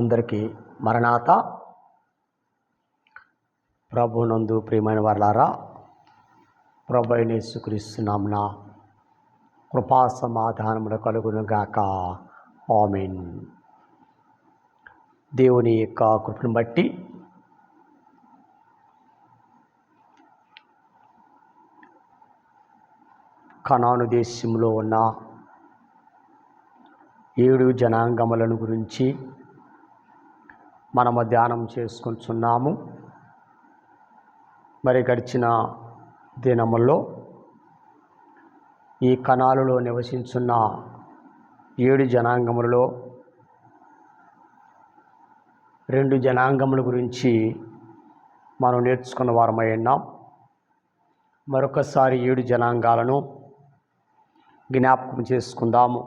అందరికీ మరణాత. ప్రభునందు ప్రియమైన వారలారా, ప్రభు అయిన యేసుక్రీస్తు నామమున కృపా సమాధానములు కలుగును గాక. ఆమేన్. దేవుని యొక్క కృపను బట్టి కనాను దేశంలో ఉన్న 7 జనాంగములను గురించి మనము ధ్యానం చేసుకుంటున్నాము. మరి గడిచిన దినముల్లో ఈ కనాలులో నివసించున్న 7 జనాంగములలో 2 జనాంగముల గురించి మనం నేర్చుకున్న వారమై ఉన్నాం. మరొకసారి 7 జనాంగాలను జ్ఞాపకం చేసుకుందాము.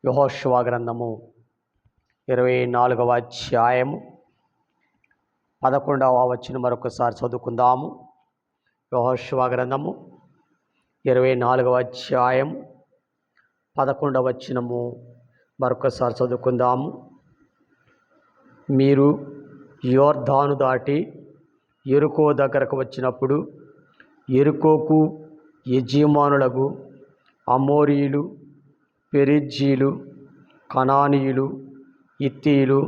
యెహోషువ గ్రంథము 24వ అధ్యాయము 11వ వచనం మరొకసారి చదువుకుందాము. యెహోషువ గ్రంథము 24వ అధ్యాయం 11వ వచనము మరొకసారి చదువుకుందాము. మీరు యోర్దాను దాటి యెరికో దగ్గరకు వచ్చినప్పుడు యెరికోకు యజమానులకు అమోరీయులు, పెరిజ్జీలు, కనానీయులు, హిత్తీయులు,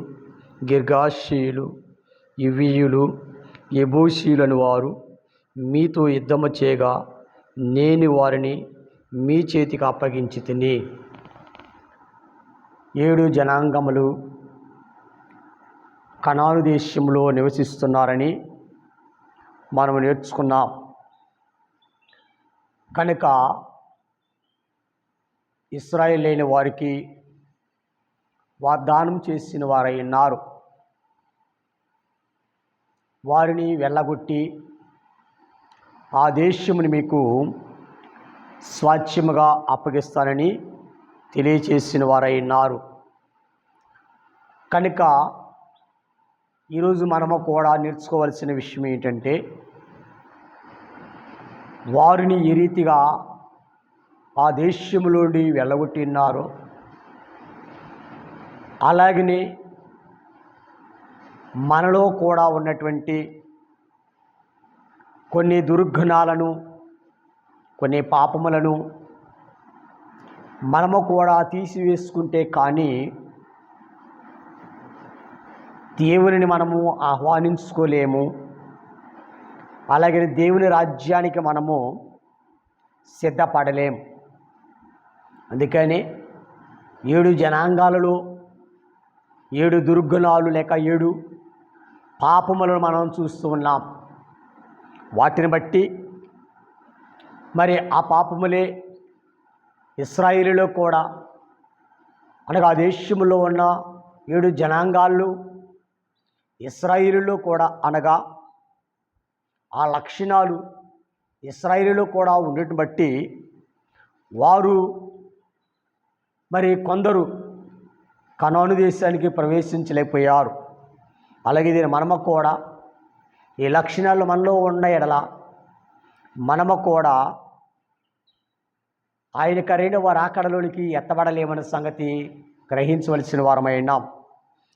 గిర్గాషీయులు, హివ్వీయులు, యెబూసీయులను వారు మీతో యుద్ధము చేయగా నేను వారిని మీ చేతికి అప్పగించి తిని. 7 జనాంగములు కనాను దేశంలో నివసిస్తున్నారని మనం నేర్చుకున్నాం. కనుక ఇశ్రాయేలీయులైన వారికి వాగ్దానం చేసిన వారై ఉన్నారు. వారిని వెళ్ళగొట్టి ఆ దేశముని మీకు స్వాస్థ్యముగా అప్పగిస్తానని తెలియచేసిన వారై ఉన్నారు. కనుక ఈరోజు మనము కూడా నేర్చుకోవాల్సిన విషయం ఏంటంటే, వారిని ఏ రీతిగా ఆ దేశంలోని వెళ్ళగొట్టినారో అలాగనే మనలో కూడా ఉన్నటువంటి కొన్ని దుర్గుణాలను, కొన్ని పాపములను మనము కూడా తీసివేసుకుంటే కానీ దేవునిని మనము ఆహ్వానించుకోలేము. అలాగే దేవుని రాజ్యానికి మనము సిద్ధపడలేము. అందుకని 7 జనాంగాలలో 7 దుర్గుణాలు లేక 7 పాపములను మనం చూస్తూ ఉన్నాం. వాటిని బట్టి మరి ఆ పాపములే ఇశ్రాయేలులో కూడా, అనగా ఆ దేశంలో ఉన్న 7 జనాంగాలు ఇశ్రాయేలులో కూడా, అనగా ఆ లక్షణాలు ఇశ్రాయేలులో కూడా ఉండటం బట్టి వారు మరి కొందరు కనాను దేశానికి ప్రవేశించలేకపోయారు. అలాగే దీని మనము కూడా ఈ లక్షణాలు మనలో ఉన్న ఎడల మనము కూడా ఆయన ఖరీన వారి ఆకడలోనికి ఎత్తబడలేమన్న సంగతి గ్రహించవలసిన వారమై ఉన్నాం.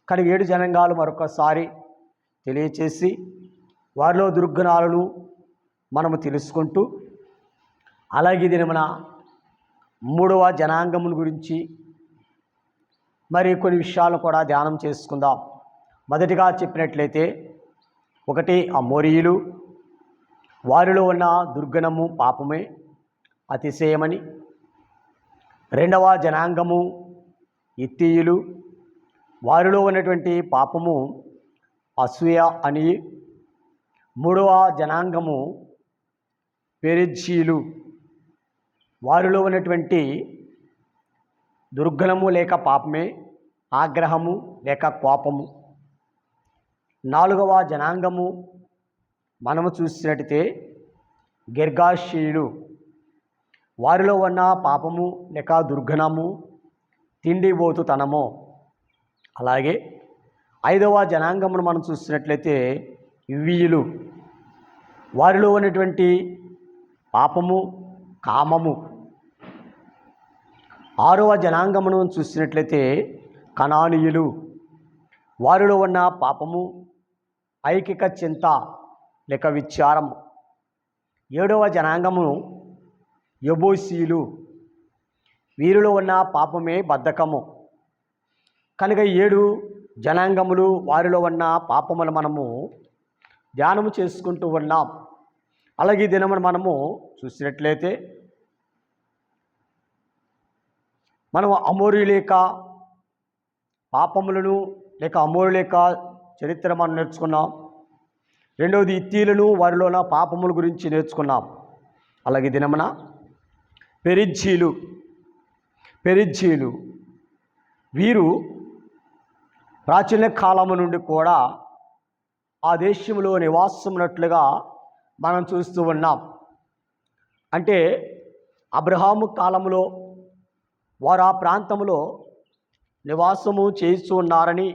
కానీ 7 జనాంగాలు మరొకసారి తెలియచేసి వారిలో దుర్గుణాలను మనము తెలుసుకుంటూ, అలాగే దీని మన 3వ జనాంగముల గురించి మరి కొన్ని విషయాలు కూడా ధ్యానం చేసుకుందాం. మొదటిగా చెప్పినట్లయితే 1 అమోరీయులు, వారిలో ఉన్న దుర్గుణము పాపమే, అతిశయమని. 2వ జనాంగము హిత్తీయులు, వారిలో ఉన్నటువంటి పాపము అసూయ అని. 3వ జనాంగము పెరిజ్జీలు, వారిలో ఉన్నటువంటి దుర్గుణము లేక పాపమే ఆగ్రహము లేక కోపము. 4వ జనాంగము మనము చూసినట్టయితే గిర్గాషీయులు, వారిలో ఉన్న పాపము లేక దుర్గుణము తిండిబోతుతనము. అలాగే 5వ జనాంగమును మనం చూసినట్లయితే హివ్వీయులు, వారిలో ఉన్నటువంటి పాపము కామము. 6వ జనాంగమును చూసినట్లయితే కనానీయులు, వారిలో ఉన్న పాపము, ఐకిక చింత లేక విచారము. 7వ జనాంగము యెబూసీయులు, వీరిలో ఉన్న పాపమే బద్ధకము. కనుక 7 జనాంగములు, వారిలో ఉన్న పాపములు మనము ధ్యానము చేసుకుంటూ ఉన్నాం. అలాగే ఈ దినమును మనము చూసినట్లయితే మనం అమోరీయుల యొక్క పాపములను లేక అమోరీయుల యొక్క చరిత్ర మనం నేర్చుకున్నాం. రెండవది ఇత్తీయులను, వారిలో ఉన్న పాపముల గురించి నేర్చుకున్నాం. అలాగే దినమున పెరిజ్జీలు వీరు ప్రాచీన కాలము నుండి కూడా ఆ దేశంలో నివాసం ఉన్నట్లుగా మనం చూస్తూ ఉన్నాం. అంటే అబ్రహాము కాలంలో వారు ఆ ప్రాంతంలో నివాసము చేస్తూ ఉన్నారని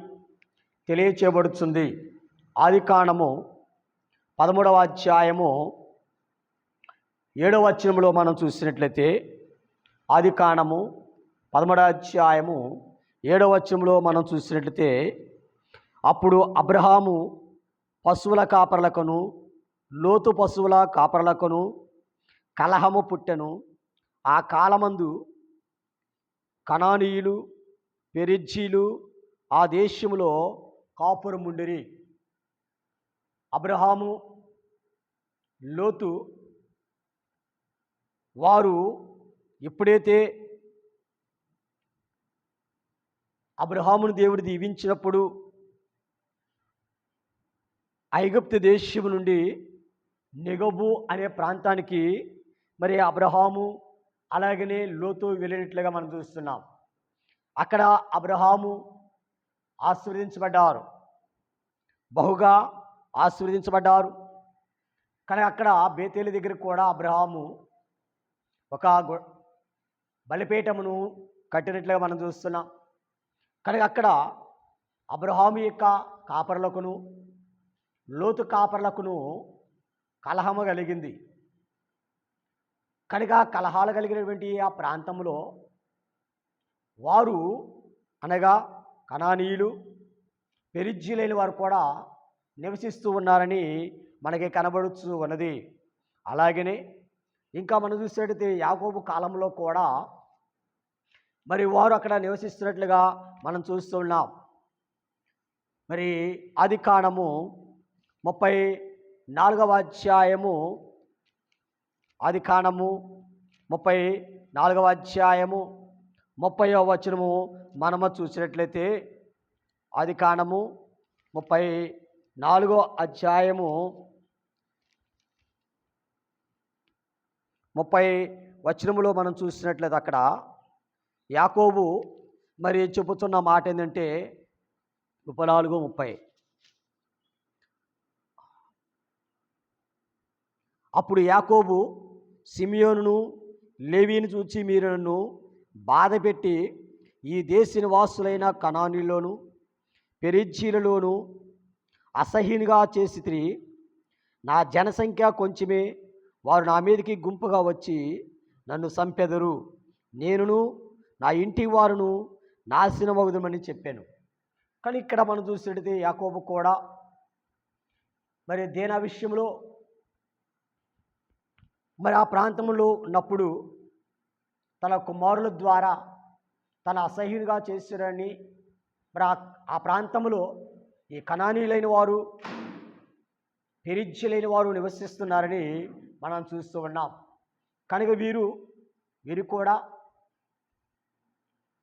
తెలియచేయబడుతుంది. ఆదికాండము 13వ అధ్యాయము 7వ వచనంలో మనం చూసినట్లయితే, ఆదికాండము 13వ అధ్యాయము 7వ వచనంలో మనం చూసినట్లయితే, అప్పుడు అబ్రహాము పశువుల కాపరులకును లోతు పశువుల కాపరులకును కలహము పుట్టెను. ఆ కాలమందు కనానీయులు, పెరిజ్జీలు ఆ దేశములో కాపురముండిరి. అబ్రహాము, లోతు వారు ఎప్పుడైతే అబ్రహామును దేవుడు దీవించినప్పుడు ఐగుప్తు దేశము నుండి నెగబు అనే ప్రాంతానికి మరి అబ్రహాము అలాగనే లోతు వెళ్ళినట్లుగా మనం చూస్తున్నాం. అక్కడ అబ్రహాము ఆశీర్వదించబడ్డారు, బహుగా ఆశీర్వదించబడ్డారు. కానీ అక్కడ బేతేలు దగ్గర కూడా అబ్రహాము ఒక బలిపీఠమును కట్టినట్లుగా మనం చూస్తున్నాం. కనుక అక్కడ అబ్రహాము యొక్క కాపరులకును లోతు కాపరులకును కలహము కలిగింది. కనుక కలహాలు కలిగినటువంటి ఆ ప్రాంతంలో వారు అనగా కనానీయులు, పెరిజ్జీలైన వారు కూడా నివసిస్తూ ఉన్నారని మనకి కనబడుతూ ఉన్నది. అలాగనే ఇంకా మనం చూసినట్లయితే యాకోబు కాలంలో కూడా మరి వారు అక్కడ నివసిస్తున్నట్లుగా మనం చూస్తున్నాం. మరి ఆదికాండము 34వ అధ్యాయము, ఆదికాండము 34వ అధ్యాయము 30వ వచనము మనము చూసినట్లయితే, ఆదికాండము 34వ అధ్యాయము 30 వచనములో మనం చూసినట్లయితే అక్కడ యాకోబు మరి చెబుతున్న మాట ఏంటంటే 34:30, అప్పుడు యాకోబు సిమియోనును లేవీని చూచి, మీరు నన్ను బాధపెట్టి ఈ దేశ నివాసులైన కనానీయులలోను పెరిజ్జీలలోను అసహ్యునిగా చేసితిరి. నా జనసంఖ్య కొంచెమే, వారు నా మీదకి గుంపుగా వచ్చి నన్ను చంపెదరు, నేనును నా ఇంటి వారును నాశనమగుదమని చెప్పాను. కానీ ఇక్కడ మనం చూసినట్లయితే యాకోబు కూడా మరి దేనా విషయంలో మరి ఆ ప్రాంతంలో ఉన్నప్పుడు తన కుమారుల ద్వారా తన అసహ్యునిగా చేశారని, మరి ఆ ప్రాంతంలో ఈ కనానీయులైన వారు పెరిజ్జీలైన వారు నివసిస్తున్నారని మనం చూస్తూ ఉన్నాం. కనుక వీరు కూడా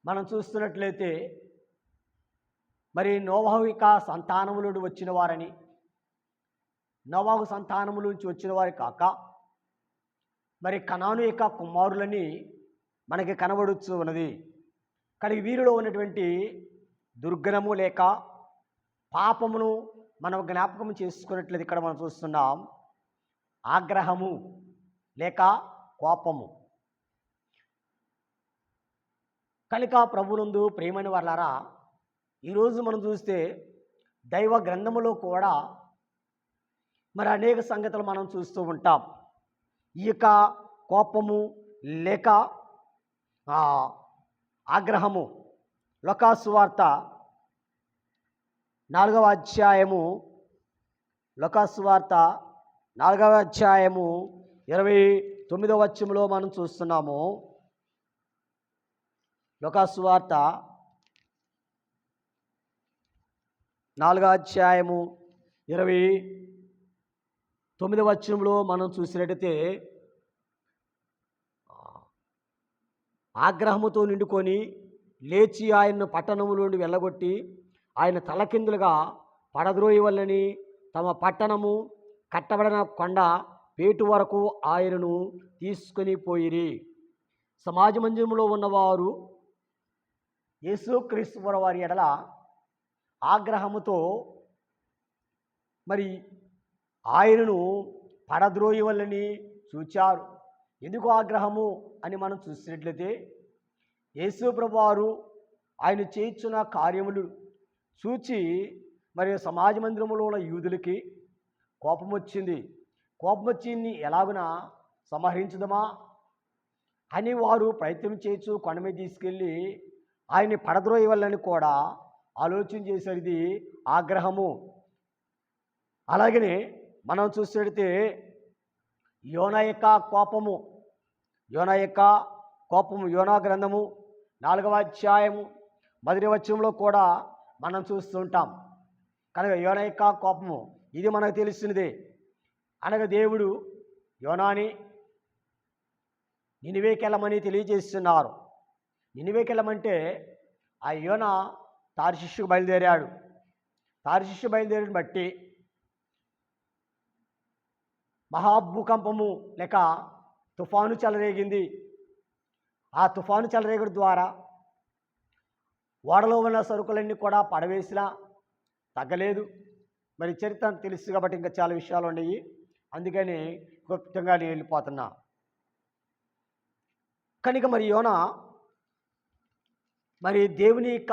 మనం చూస్తున్నట్లయితే మరి నోవాహు యొక్క సంతానముల నుండి వచ్చిన వారని, నోవాహు సంతానముల నుంచి వచ్చిన వారి కాక మరి కనాను యొక్క కుమారులని మనకి కనబడుతూ ఉన్నది. కానీ వీరిలో ఉన్నటువంటి దుర్గుణము లేక పాపమును మనం జ్ఞాపకం చేసుకున్నట్లయితే ఇక్కడ మనం చూస్తున్నాం, ఆగ్రహము లేక కోపము. కనుక ప్రభునందు ప్రియమైన వాళ్ళారా, ఈరోజు మనం చూస్తే దైవ గ్రంథములో కూడా మరి అనేక సంగతులు మనం చూస్తూ ఉంటాం. ఈ యొక్క కోపము లేక ఆగ్రహము లూకాసు వార్త 4వ అధ్యాయము, లూకాసు వార్త 4వ అధ్యాయము 29వ వచనంలో మనం చూస్తున్నాము. లూకాసు వార్త 4వ అధ్యాయము 29వ వచనంలో మనం చూసినట్టయితే, ఆగ్రహముతో నిండుకొని లేచి ఆయన్ను పట్టణము నుండి వెళ్ళగొట్టి ఆయన తలకిందులుగా పడద్రోయవల్లని తమ పట్టణము కట్టబడిన కొండ పేటు వరకు ఆయనను తీసుకొని పోయిరి. సమాజ మందిరంలో ఉన్నవారు యేసుక్రీస్తు వారి ఎడల ఆగ్రహముతో మరి ఆయనను పడద్రోయవల్లని చూచారు. ఎందుకు ఆగ్రహము అని మనం చూసినట్లయితే, యేసు ప్రభువారు ఆయన చేయించిన కార్యములు చూచి మరి సమాజ మందిరంలో ఉన్న యూదులకి కోపం వచ్చింది. కోపం వచ్చింది, ఎలాగునా సంహరించుదమా అని వారు ప్రయత్నం చేయొచ్చు. కొండ మీద తీసుకెళ్ళి ఆయన్ని పడద్రోయవల్లని కూడా ఆలోచన చేశారు. ఇది ఆగ్రహము. అలాగనే మనం చూసినట్లయితే యోనా యొక్క కోపము, యోనా గ్రంథము 4వ అధ్యాయము 1వ వచనంలో కూడా మనం చూస్తుంటాం. కనుక యోనా యొక్క కోపము ఇది మనకు తెలిసినదే. అనగా దేవుడు యోనాని నినివేకెళ్ళమని తెలియజేస్తున్నారు. నినివేకెళ్ళమంటే ఆ యోనా తార్షీషుకు బయలుదేరాడు. తార్షీషు బయలుదేరిన బట్టి మహాభూకంపము లేక తుఫాను చెలరేగింది. ఆ తుఫాను చెలరేగడం ద్వారా ఓడలో ఉన్న సరుకులన్నీ కూడా పడవేసినా తగ్గలేదు. మరి చరిత్ర తెలుసు కాబట్టి ఇంకా చాలా విషయాలు ఉన్నాయి, అందుకని గుప్తంగా నేను వెళ్ళిపోతున్నా. కనుక మరి యోనా మరి దేవుని యొక్క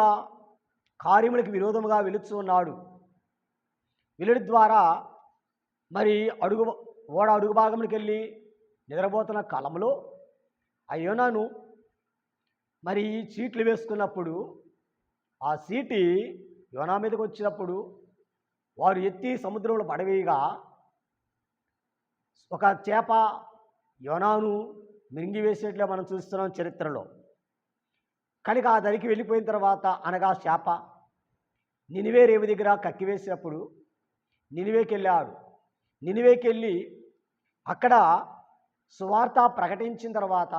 కార్యములకు విరోధముగా వెలుచు ఉన్నాడు. వెలుడు ద్వారా మరి ఓడ అడుగు భాగంలోకి వెళ్ళి నిద్రపోతున్న కాలంలో ఆ యోనాను మరి చీట్లు వేసుకున్నప్పుడు ఆ సీటి యోనా మీదకి వచ్చినప్పుడు వారు ఎత్తి సముద్రంలో పడవేయగా ఒక చేప యోనాను మింగివేసేట్లా మనం చూస్తున్నాం చరిత్రలో. కనుక ఆ దరికి వెళ్ళిపోయిన తర్వాత అనగా చేప నినివే రేవు దగ్గర కక్కివేసినప్పుడు నినివేకి వెళ్ళాడు. నినివేకి వెళ్ళి అక్కడ సువార్త ప్రకటించిన తర్వాత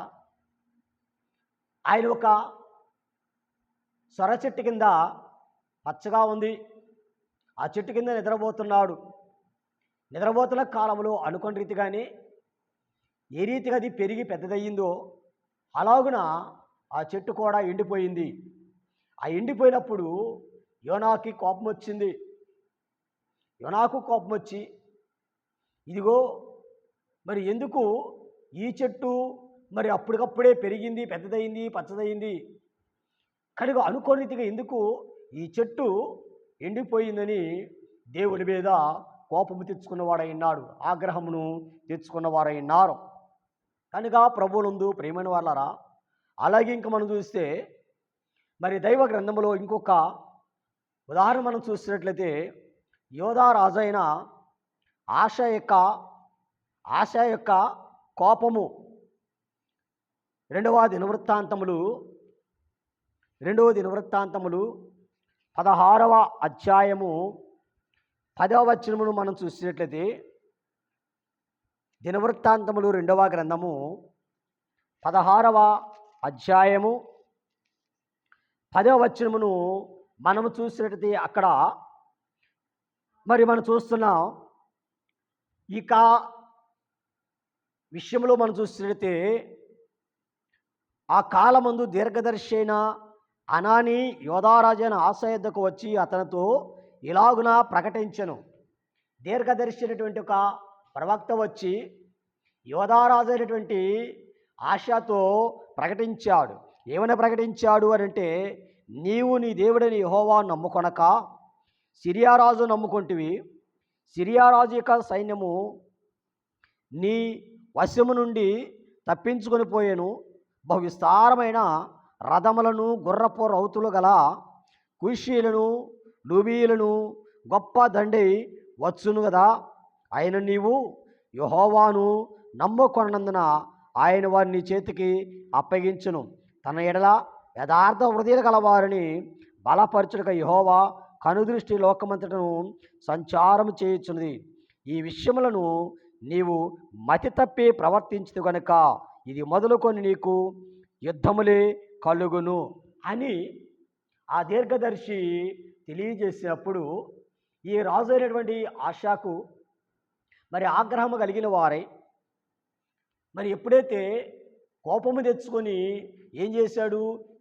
ఆయన ఒక సొర చెట్టు కింద పచ్చగా ఉంది, ఆ చెట్టు కింద నిద్రపోతున్నాడు. నిద్రపోతున్న కాలంలో అనుకున్న రీతిగానే ఏ రీతిగా అది పెరిగి పెద్దదయ్యిందో అలాగున ఆ చెట్టు కూడా ఎండిపోయింది. ఆ ఎండిపోయినప్పుడు యోనాకి కోపం వచ్చింది. యోనాకు కోపం వచ్చి, ఇదిగో మరి ఎందుకు ఈ చెట్టు మరి అప్పటికప్పుడే పెరిగింది, పెద్దదయింది, పచ్చదయింది, కనుక అనుకోని రీతిగా ఎందుకు ఈ చెట్టు ఎండిపోయిందని దేవుని మీద కోపము తెచ్చుకున్నవాడై ఉన్నాడు, ఆగ్రహమును తెచ్చుకున్నవారై ఉన్నారు. కనుక ప్రభువునందు ప్రియమైన వాళ్ళారా, అలాగే ఇంక మనం చూస్తే మరి దైవ గ్రంథంలో ఇంకొక ఉదాహరణ మనం చూసినట్లయితే యోధా రాజైన ఆశ యొక్క కోపము 2వ దినవృత్తాంతములు 16వ అధ్యాయము 10వ వచనమును మనం చూసినట్లయితే దినవృత్తాంతములు 2వ గ్రంథము 16వ అధ్యాయము 10వ వచనమును మనము చూసినట్లయితే అక్కడ మరి మనం చూస్తున్నాం. ఇక విషయంలో మనం చూసినట్లయితే ఆ కాలమందు దీర్ఘదర్శి అయిన అనాని యోధారాజైన ఆశ యొద్దకు వచ్చి అతనితో ఇలాగున ప్రకటించెను. దీర్ఘదర్శి అయినటువంటి ఒక ప్రవక్త వచ్చి యోధారాజు అయినటువంటి ఆశతో ప్రకటించాడు. ఏమని ప్రకటించాడు అని అంటే, నీవు నీ దేవుడని యెహోవా నమ్ముకొనక సిరియారాజు నమ్ముకొంటివి. సిరియారాజు యొక్క సైన్యము నీ వశము నుండి తప్పించుకొని పోయాను. బహు విస్తారమైన రథములను గుర్రపు రౌతులు గల కుషీలను లూబీలను గొప్ప దండి వచ్చును కదా. ఆయన నీవు యెహోవాను నమ్ముకొనందున ఆయన వారిని చేతికి అప్పగించును. తన ఎడల యథార్థ హృదయాలు గలవారిని బలపరచుటక యెహోవా కనుదృష్టి లోకమంతటను సంచారం చేయుచున్నది. ఈ విషయములను నీవు మతి తప్పి ప్రవర్తించదు కనుక ఇది మొదలుకొని నీకు యుద్ధములే కలుగును అని ఆ దీర్ఘదర్శి తెలియజేసినప్పుడు ఈ రాజు అయినటువంటి ఆషాకు మరి ఆగ్రహము కలిగిన వారై మరి ఎప్పుడైతే కోపము తెచ్చుకొని ఏం చేశాడు,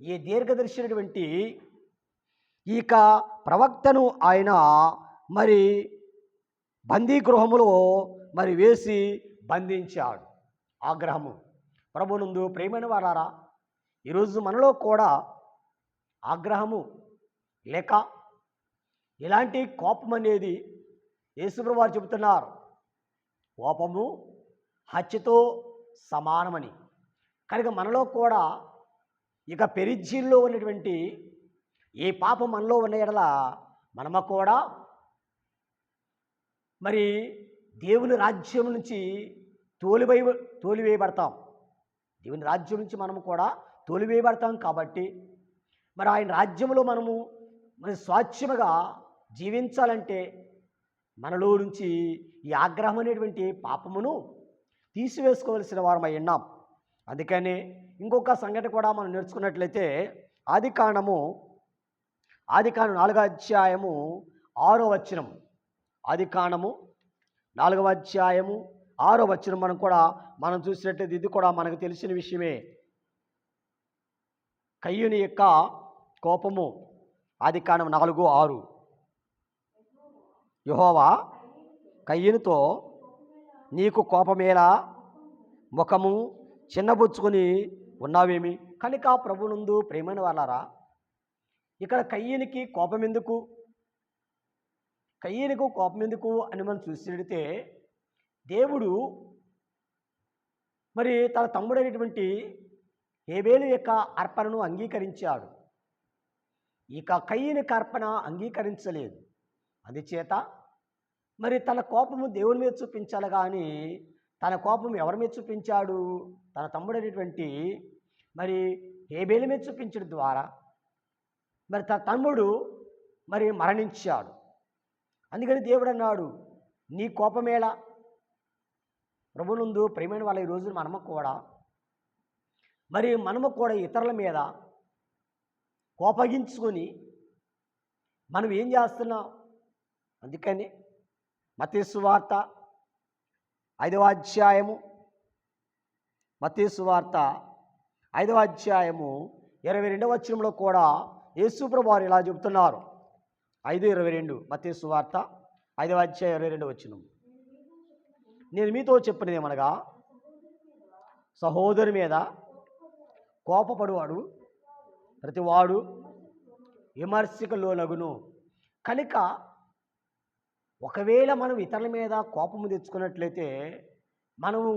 ఈ దీర్ఘదర్శి అయినటువంటి ఇక ప్రవక్తను ఆయన మరి బందీ గృహములో మరి వేసి బంధించాడు. ఆగ్రహము. ప్రభునందు ప్రియమైన వారారా, ఈరోజు మనలో కూడా ఆగ్రహము లేక ఇలాంటి కోపం అనేది యేసుప్రభువు వారు చెబుతున్నారు, కోపము హత్యతో సమానమని. కనుక మనలో కూడా ఇక పెరిజ్జీల్లో ఉన్నటువంటి ఏ పాపం మనలో ఉన్న ఎడల మనము కూడా మరి దేవుని రాజ్యం నుంచి తోలివేయబడతాం. దేవుని రాజ్యం నుంచి మనము కూడా తోలివేయబడతాం. కాబట్టి మరి ఆయన రాజ్యంలో మనము మరి స్వాచ్ఛముగా జీవించాలంటే మనలో నుంచి ఈ ఆగ్రహం అనేటువంటి పాపమును తీసివేసుకోవలసిన వారమై ఉన్నాం. అందుకని ఇంకొక సంగతి కూడా మనం నేర్చుకున్నట్లయితే ఆదికాండము 4వ అధ్యాయము 6వ వచనం. ఆదికాండము 4వ అధ్యాయము 6వ వచనం మనం చూసినట్లయితే ఇది కూడా మనకు తెలిసిన విషయమే. కయ్యూని యొక్క కోపము. ఆదికాండం 4:6. యెహోవా కయ్యూనితో నీకు కోపమేలా, ముఖము చిన్నబుచ్చుకొని ఉన్నావేమి. కనుక ప్రభునందు ప్రేమైన వాళ్ళారా, ఇక్కడ కయ్యూనికి కోపం ఎందుకు, కయ్యూనికి కోపం ఎందుకు అని మనం చూసినట్లయితే దేవుడు మరి తన తమ్ముడైనటువంటి హేబేలు యొక్క అర్పణను అంగీకరించాడు. ఇక కయ్యూనికి అర్పణ అంగీకరించలేదు. అందుచేత మరి తన కోపము దేవుని మీద చూపించాలి, కానీ తన కోపం ఎవరి మీద చూపించాడు, తన తమ్ముడైనటువంటి మరి హేబేలు మీద చూపించడం ద్వారా మరి తన తమ్ముడు మరి మరణించాడు. అందుకని దేవుడు అన్నాడు, నీ కోపమేలా. ప్రభునందు ప్రేమైన వాళ్ళ ఈరోజు మనము కూడా ఇతరుల మీద కోపగించుకొని మనం ఏం చేస్తున్నాం. అందుకని మత్తయి సువార్త 5వ అధ్యాయము 22వ వచనంలో కూడా యేసుప్రభువు వారు ఇలా చెబుతున్నారు. 5:22 మత్తయి సువార్త 5వ అధ్యాయం 22వ వచనం. నేను మీతో చెప్పినది ఏమనగా, సహోదరు మీద కోపపడువాడు ప్రతివాడు విమర్శకు లోనగును. కనుక ఒకవేళ మనం ఇతరుల మీద కోపము తెచ్చుకున్నట్లయితే మనము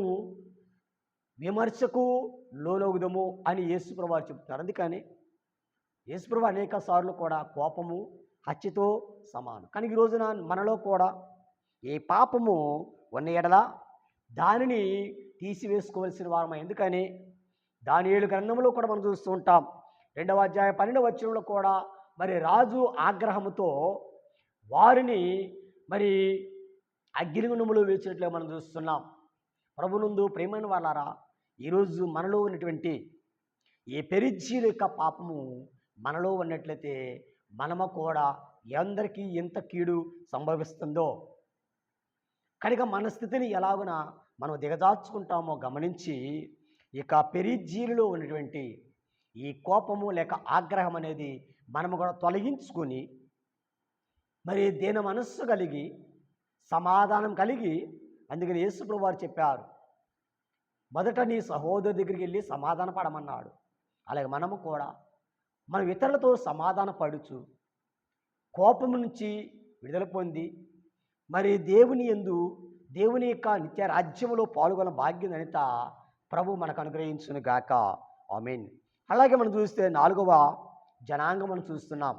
విమర్శకు లోనగుదము అని యేసుప్రభువు వారు చెప్తున్నారు. అందుకని యేసుప్రభువు అనేక సార్లు కూడా కోపము హత్యతో సమానం. కానీ ఈ రోజున మనలో కూడా ఏ పాపము ఉన్న ఎడల దానిని తీసివేసుకోవలసిన వారమై. ఎందుకని దానియేలు గ్రంథంలో కూడా మనం చూస్తూ ఉంటాం. 2వ అధ్యాయం 12వ వచనంలో కూడా మరి రాజు ఆగ్రహముతో వారిని మరి అగ్నిగుండములో వేసినట్లుగా మనం చూస్తున్నాం. ప్రభునందు ప్రేమైన వాళ్ళారా, ఈరోజు మనలో ఉన్నటువంటి ఏ పెరిజ్జీల యొక్క పాపము మనలో ఉన్నట్లయితే మనము కూడా అందరికీ ఎంత కీడు సంభవిస్తుందో, కనుక మన స్థితిని ఎలాగున మనం దిగజార్చుకుంటామో గమనించి ఇక పెరిజ్జీలలో ఉన్నటువంటి ఈ కోపము లేక ఆగ్రహం అనేది మనము కూడా తొలగించుకొని మరి దీన మనస్సు కలిగి సమాధానం కలిగి, అందుకని యేసుప్రభువు వారు చెప్పారు, మొదట నీ సహోదరు దగ్గరికి వెళ్ళి సమాధాన పడమన్నాడు. అలాగే మనము కూడా మనం ఇతరులతో సమాధాన పడుచు కోపము నుంచి విడుదల పొంది మరి దేవుని యొక్క నిత్య రాజ్యములో పాల్గొన భాగ్యం అనిత ప్రభు మనకు అనుగ్రహించును గాక. ఆమేన్. అలాగే మనం చూస్తే నాలుగవ జనాంగం మనం చూస్తున్నాం.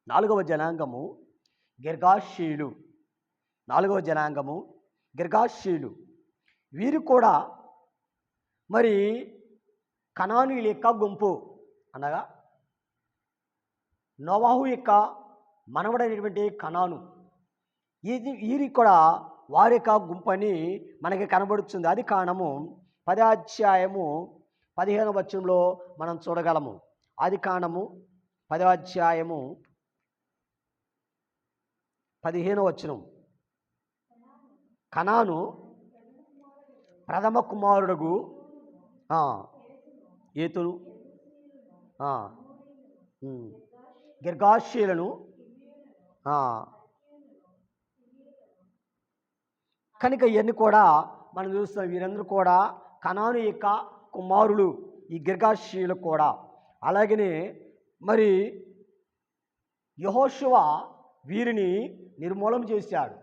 నాలుగవ జనాంగము గిర్గాషీయులు. నాలుగవ జనాంగము గిర్గాషీయులు. వీరు కూడా మరి కనానీయుల యొక్క గుంపు, అనగా నోవాహు యొక్క మనవడైనటువంటి కనాను, వీరికి కూడా వారి యొక్క గుంపు అని మనకి కనబడుతుంది. అది కారణము 10వ అధ్యాయము 15వ వచనంలో మనం చూడగలము. అది కారణము 10వ అధ్యాయము 15వ వచనం. కనాను ప్రథమ కుమారుడుగు ఏతును గిర్గాషీయులను కనుక ఇవన్నీ కూడా మనం చూస్తాం. వీరందరూ కూడా కనాను యొక్క కుమారులు, ఈ గిర్గాషీయులు కూడా. అలాగనే మరి యెహోషువ వీరిని నిర్మూలం చేశాడు.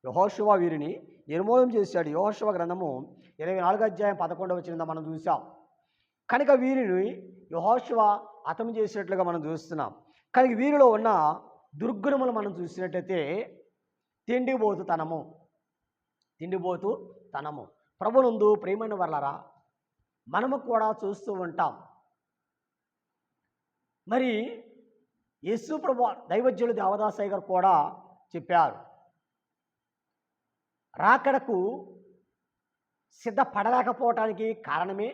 యెహోషువ వీరిని నిర్మూలం చేశాడు. యెహోషువ గ్రంథము 24వ అధ్యాయం 11వ వచనం మనం చూసాం. కనుక వీరిని యెహోషువ హతం చేసినట్లుగా మనం చూస్తున్నాం. కనుక వీరిలో ఉన్న దుర్గుణములు మనం చూసినట్టయితే తిండిబోతుతనము. ప్రభునందు ప్రియమైన వాళ్ళరా, మనము కూడా చూస్తూ ఉంటాం. మరి యేసు ప్రభు దైవజ్ఞులు దేవదాసయ్య గారు కూడా చెప్పారు, రాకడకు సిద్ధపడలేకపోవటానికి కారణమే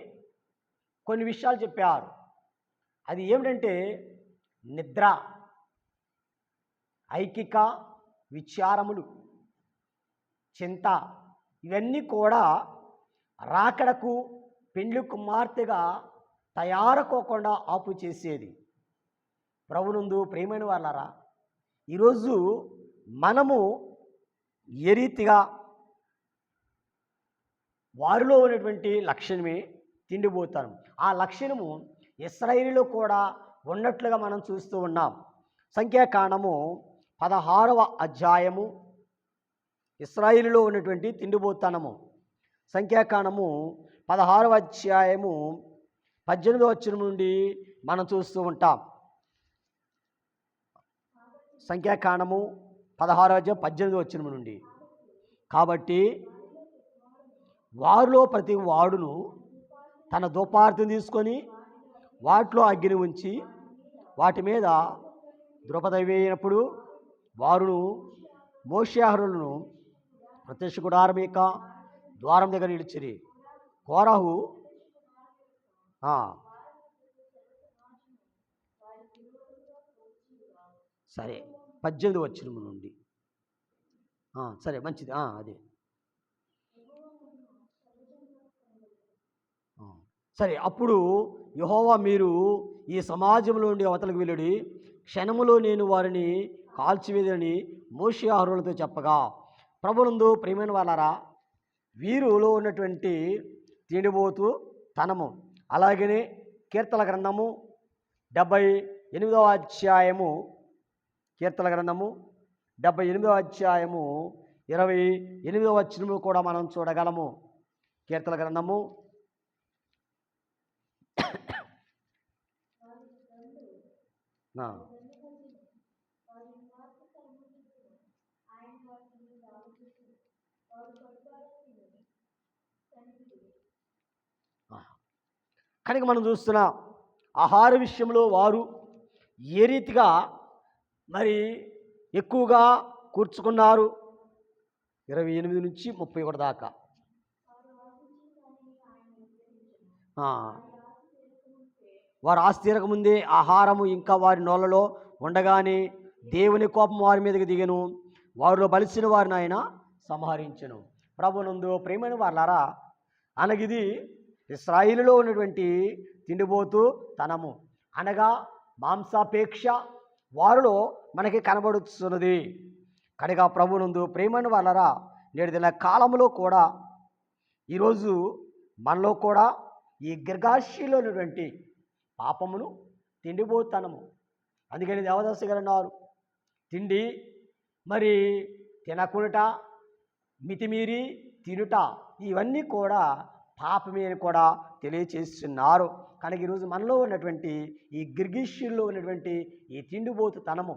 కొన్ని విషయాలు చెప్పారు. అది ఏమిటంటే నిద్ర, ఐకిక విచారములు, చింత, ఇవన్నీ కూడా రాకడకు పెండ్లి కుమార్తెగా తయారుకోకుండా ఆపు చేసేది. ప్రభునందు ప్రియమైన వాళ్ళారా, ఈరోజు మనము ఏ రీతిగా వారిలో ఉన్నటువంటి లక్షణమే తిండిపోతాను. ఆ లక్షణము ఇశ్రాయేలులో కూడా ఉన్నట్లుగా మనం చూస్తూ ఉన్నాం. సంఖ్యాకాండము 16వ అధ్యాయము ఇశ్రాయేలులో ఉన్నటువంటి తిండిపోతనము. సంఖ్యాకాండము 16వ అధ్యాయము 18వ వచనం నుండి మనం చూస్తూ ఉంటాం. సంఖ్యాకాండము 16వ అధ్యాయం 18వ వచనం నుండి. కాబట్టి వారిలో ప్రతి వాడును తన ధూపార్తిని తీసుకొని వాటిలో అగ్ని ఉంచి వాటి మీద ద్రౌపది వేయినప్పుడు వారును మోషే అహరోనులను ప్రత్యక్ష గుడారం యొక్క ద్వారం దగ్గర నిలిచిరి. కోరహు సరే 18వ వచనం నుండి సరే మంచిది. అదే సరే. అప్పుడు యెహోవా, మీరు ఈ సమాజంలో నుండి అవతలకు వెళ్ళుడి, క్షణములో నేను వారిని కాల్చివేదని మోషే అహరోనులతో చెప్పగా, ప్రభునందు ప్రియమైన వాళ్ళారా, వీరిలో ఉన్నటువంటి తిండిబోతు తనము, అలాగనే కీర్తన గ్రంథము 78వ అధ్యాయము, కీర్తన గ్రంథము 78వ అధ్యాయము 28వ వచనము కూడా మనం చూడగలము. కీర్తన గ్రంథము కనుక మనం చూస్తున్నాం, ఆహార విషయంలో వారు ఏ రీతిగా మరి ఎక్కువగా కూర్చుకున్నారు. 28 నుంచి 31 దాకా. వారు ఆస్తి తీరకముందే ఆహారము ఇంకా వారి నోళ్ళలో ఉండగానే దేవుని కోపం వారి మీదకి దిగను, వారిలో బలిసిన వారిని ఆయన సంహరించెను. ప్రభునందు ప్రియమైన వాళ్ళారా, అనగిది ఇశ్రాయేలులో ఉన్నటువంటి తిండిబోతు తనము, అనగా మాంసాపేక్ష వారిలో మనకి కనబడుతున్నది. కనుక ప్రభునందు ప్రియమైన వాళ్ళారా, నేటి దిన కాలంలో కూడా ఈరోజు మనలో కూడా ఈ గిర్గాషీలో ఉన్నటువంటి పాపమును, తిండిపోతనము. అందుకని దేవదాసు గారు అన్నారు, తిండి మరి తినకునుట, మితిమీరి తినుట, ఇవన్నీ కూడా పాపమే అని కూడా తెలియచేస్తున్నారు. కనుక ఈరోజు మనలో ఉన్నటువంటి ఈ గిర్గిష్యుల్లో ఉన్నటువంటి ఈ తిండిబోతుతనము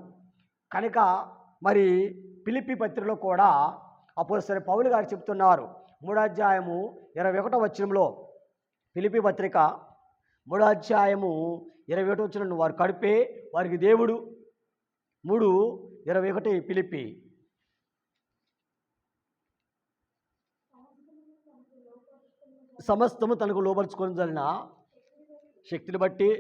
కనుక మరి ఫిలిప్పీ పత్రికలో కూడా అపోస్తలుడైన పౌలు గారు చెప్తున్నారు. 3వ అధ్యాయము 21వ వచనంలో, ఫిలిప్పీ పత్రిక 3వ అధ్యాయము 21వ వచనం, వారు కడుపే వారికి దేవుడు. 3:21 ఫిలిప్పీ. సమస్తము తనకు లోపరుచుకొని జరిగిన శక్తిని బట్టి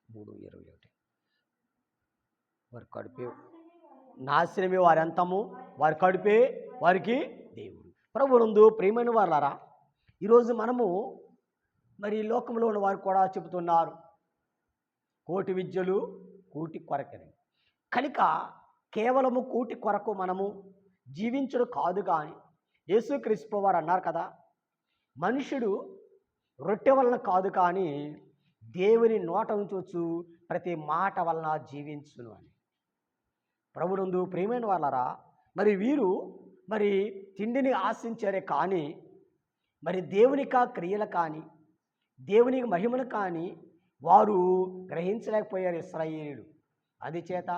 3:21 వారి కడుపే నాశనమే వారి అంతము, వారి కడుపే వారికి దేవుడు. ప్రభువునందు ప్రియమైన వారలారా, ఈరోజు మనము మరి లోకంలో ఉన్న వారు కూడా చెబుతున్నారు, కోటి విద్యలు కూటి కొరకని. కనుక కేవలము కూటి కొరకు మనము జీవించడం కాదు. కానీ యేసుక్రీస్తు వారు అన్నారు కదా, మనుషుడు రొట్టె వలన కాదు కానీ దేవుని నోట నుంచి వచ్చు ప్రతి మాట వలన జీవించును అని. ప్రభువునందు ప్రియమైన వాళ్ళరా, మరి వీరు మరి తిండిని ఆశించారే కానీ మరి దేవునికా క్రియలు కానీ దేవునికి మహిమను కానీ వారు గ్రహించలేకపోయారు ఇశ్రాయేలీయులు. అందుచేత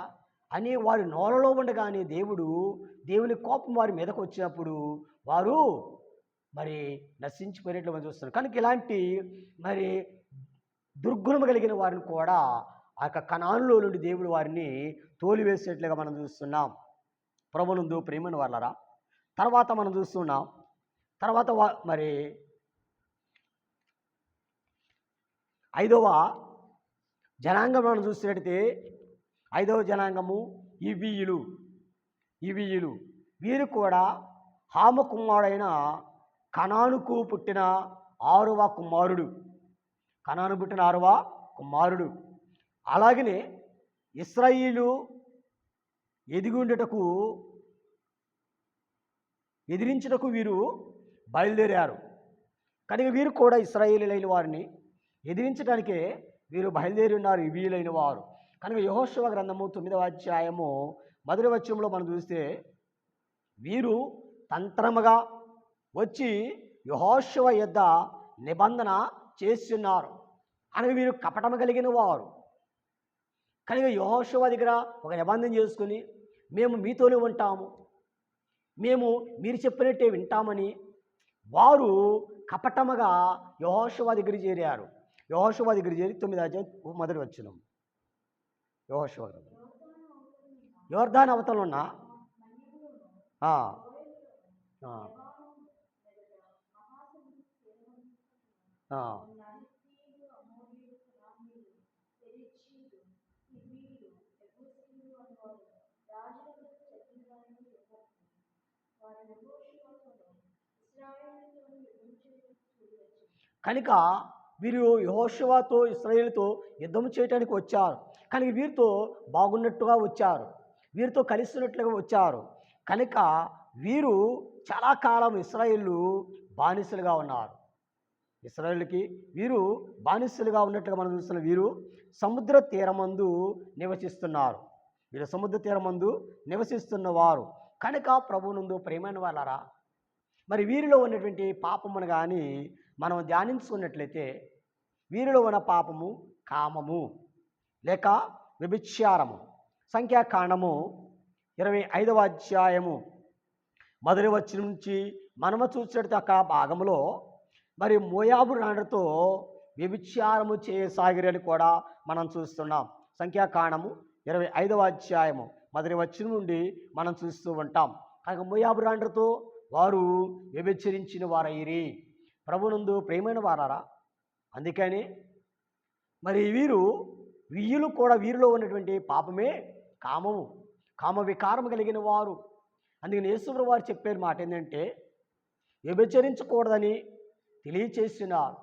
అని వారి నోలలో ఉండగానే దేవుని కోపం వారి మీదకు వచ్చినప్పుడు వారు మరి నశించిపోయినట్లు మనం చూస్తున్నాం. కనుక ఇలాంటి మరి దుర్గుణము కలిగిన వారిని కూడా ఆ యొక్క కనానులో నుండి దేవుడు వారిని తోలివేసేట్లుగా మనం చూస్తున్నాం. ప్రభువునందు ప్రియమైన వాళ్ళరా, తర్వాత మనం చూస్తున్నాం. తర్వాత మరి 5వ జనాంగం మనం చూసినట్టయితే 5వ జనాంగము ఇవీయులు. వీరు కూడా హాము కుమారుడైన కనానుకు పుట్టిన 6వ కుమారుడు. కనాను పుట్టిన 6వ కుమారుడు. అలాగనే ఇశ్రాయేలు ఎదిరించుటకు వీరు బయలుదేరారు. కనుక వీరు కూడా ఇశ్రాయేలీలైన వారిని ఎదిరించడానికే వీరు బయలుదేరి ఉన్నారు, ఇవీయులైన వారు. కనుక యెహోషువ గ్రంథము 9వ అధ్యాయము 1వ వచనంలో మనం చూస్తే వీరు తంత్రముగా వచ్చి యెహోషువ యొద్ద నిబంధన చేస్తున్నారు. అనగా వీరు కపటము కలిగిన వారు. కనుక యెహోషువ దగ్గర ఒక నిబంధన చేసుకుని మేము మీతోనే ఉంటాము, మేము మీరు చెప్పినట్టే వింటామని వారు కపటముగా యెహోషువ దగ్గర చేరారు. యెహోషువ దగ్గర చేరి 9వ అధ్యాయం 1వ వచనం. యెహోషువ యొర్దాను అవతల ఉన్న కనుక వీరు యెహోషువతో ఇశ్రాయేలుతో యుద్ధం చేయడానికి వచ్చారు. కనుక వీరితో బాగున్నట్టుగా వచ్చారు, వీరితో కలిసినట్లుగా వచ్చారు. కనుక వీరు చాలా కాలం ఇశ్రాయేలు బానిసలుగా ఉన్నారు. ఇశ్రాయేలుకి వీరు బానిసలుగా ఉన్నట్లుగా మనం చూస్తున్న వీరు సముద్ర తీరమందు నివసిస్తున్నారు. వీరు సముద్ర తీరమందు నివసిస్తున్నవారు. కనుక ప్రభువునందు ప్రియమైన వాళ్ళారా, మరి వీరిలో ఉన్నటువంటి పాపమును కానీ మనం ధ్యానించుకున్నట్లయితే వీరిలో ఉన్న పాపము కామము లేక వ్యభిచారము. సంఖ్యాకాండము 25వ అధ్యాయము 1వ వచనం నుంచి మనము చూసినట్టు అక్కడ భాగంలో మరి మోయాబు రాణులతో వ్యభిచారము చేయసాగిరని కూడా మనం చూస్తున్నాం. సంఖ్యాకాండము 25వ అధ్యాయము 1వ వచనం నుండి మనం చూస్తూ ఉంటాం. కనుక మోయాబు రాణులతో వారు వ్యభిచరించిన వారయ్యిరి. ప్రభువునందు ప్రియమైన వారారా, అందుకని మరి వీళ్ళు కూడా వీరిలో ఉన్నటువంటి పాపమే కామము, కామ వికారం కలిగిన వారు. అందుకని యేసుప్రభువు వారు చెప్పే మాట ఏంటంటే వ్యభిచరించకూడదని తెలియచేస్తున్నారు.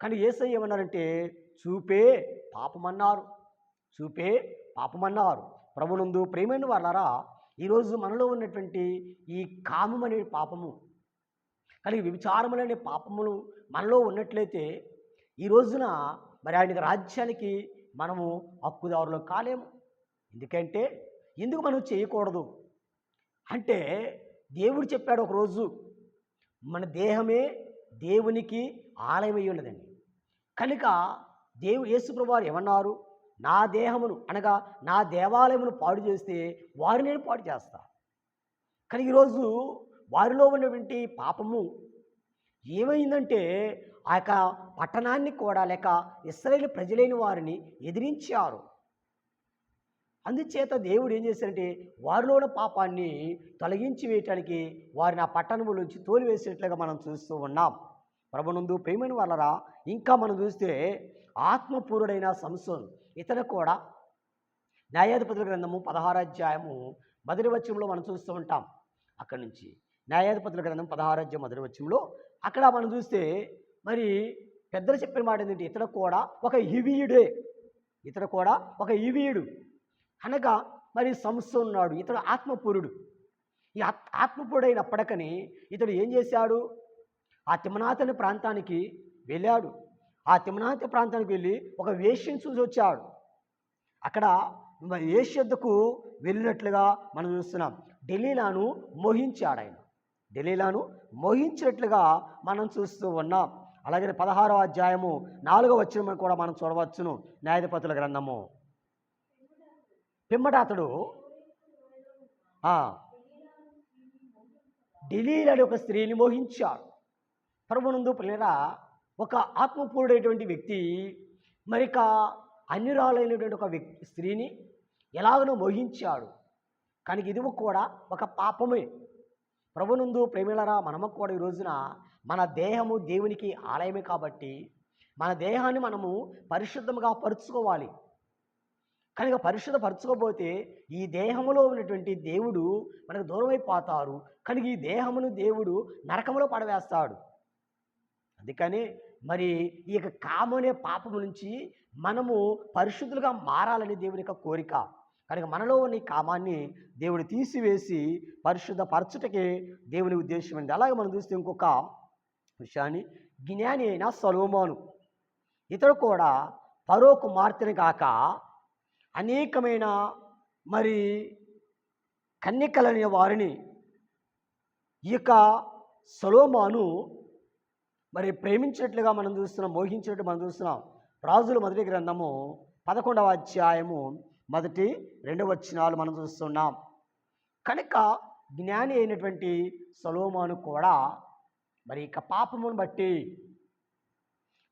కానీ యేసయ్య ఏమన్నారంటే చూపే పాపమన్నారు. ప్రభువునందు ప్రియమైన వారారా, ఈరోజు మనలో ఉన్నటువంటి ఈ కామం అనే పాపము కానీ వ్యభిచారములనే పాపములు మనలో ఉన్నట్లయితే ఈ రోజున మరి ఆయన రాజ్యానికి మనము హక్కుదారులు కాలేము. ఎందుకంటే ఎందుకు మనం చేయకూడదు అంటే దేవుడు చెప్పాడు ఒకరోజు మన దేహమే దేవునికి ఆలయమై ఉన్నదండి. కనుక యేసుప్రభువు వారు ఏమన్నారు? నా దేహమును అనగా నా దేవాలయమును పాడు చేస్తే వారు నేను పాడు చేస్తా. కానీ ఈరోజు వారిలో ఉన్నటువంటి పాపము ఏమైందంటే ఆ యొక్క పట్టణాన్ని కూడా లేక ఇశ్రాయేలు ప్రజలైన వారిని ఎదిరించారు. అందుచేత దేవుడు ఏం చేశారంటే వారిలో ఉన్న పాపాన్ని తొలగించి వేయటానికి వారిని ఆ పట్టణములోంచి తోలివేసేట్లుగా మనం చూస్తూ ఉన్నాం. ప్రభునందు ప్రియమైన వాళ్ళరా, ఇంకా మనం చూస్తే ఆత్మపూరుడైన సంసోను ఇతను కూడా న్యాయాధిపతుల గ్రంథము 16వ అధ్యాయము మొదటి వచనంలో మనం చూస్తూ ఉంటాం. అక్కడి నుంచి న్యాయాధిపతుల గ్రంథం 16వ అధ్యాయం మొదటి వచనంలో అక్కడ మనం చూస్తే మరి పెద్దలు చెప్పిన మాట ఏంటంటే ఇతడు కూడా ఒక హివీయుడు అనగా మరి సంసోను ఉన్నాడు. ఇతడు ఆత్మపూరుడు. ఈ ఆత్మపూరుడైనప్పటికని ఇతడు ఏం చేశాడు? ఆ తిమ్నాత్ అనే ప్రాంతానికి వెళ్ళాడు. ఆ తిమ్నాత్ ప్రాంతానికి వెళ్ళి ఒక వేశ్యను చూసి వచ్చాడు. అక్కడ వేశ్యద్దకు వెళ్ళినట్లుగా మనం చూస్తున్నాం. దెలీలాను మోహించాడు. ఆయన దెలీలాను మోహించినట్లుగా మనం చూస్తూ ఉన్నాం. అలాగే 16వ అధ్యాయము 4వ వచనం కూడా మనం చూడవచ్చును. న్యాయాధిపతుల గ్రంథము పిమ్మట అతడు దెలీలా అనే ఒక స్త్రీని మోహించాడు. ప్రభునందు ప్రియులారా, ఒక ఆత్మపూరుడైనటువంటి వ్యక్తి మరిక అన్యురాలైనటువంటి ఒక స్త్రీని ఎలాగనో మోహించాడు. కానీ ఇది కూడా ఒక పాపమే. ప్రభునందు ప్రేమిలరా, మనము కూడా ఈ రోజున మన దేహము దేవునికి ఆలయమే కాబట్టి మన దేహాన్ని మనము పరిశుద్ధంగా పరుచుకోవాలి. కనుక పరిశుద్ధపరచుకోకపోతే ఈ దేహములో ఉన్నటువంటి దేవుడు మనకు దూరం అయిపోతారు. కనుక ఈ దేహమును దేవుడు నరకములో పడవేస్తాడు. అందుకని మరి ఈ యొక్క కామనే పాపము నుంచి మనము పరిశుద్ధులుగా మారాలని దేవుని యొక్క కోరిక. కనుక మనలో ఉన్న ఈ కామాన్ని దేవుడు తీసివేసి పరిశుద్ధపరచుటకే దేవుని ఉద్దేశం అండి. అలాగే మనం చూస్తే ఇంకొక విషయాన్ని, జ్ఞాని అయిన సొలొమోను ఇతడు కూడా ఫరో కుమార్తెని కాక అనేకమైన మరి కన్యకలనే వారిని ఈ యొక్క సొలొమోను మరి ప్రేమించినట్లుగా మనం చూస్తున్నాం, మోహించినట్టు మనం చూస్తున్నాం. రాజుల మొదటి గ్రంథము 11వ అధ్యాయము 1-2 వచనాలు మనం చూస్తున్నాం. కనుక జ్ఞాని అయినటువంటి సొలొమోను కూడా మరి ఇక పాపమును బట్టి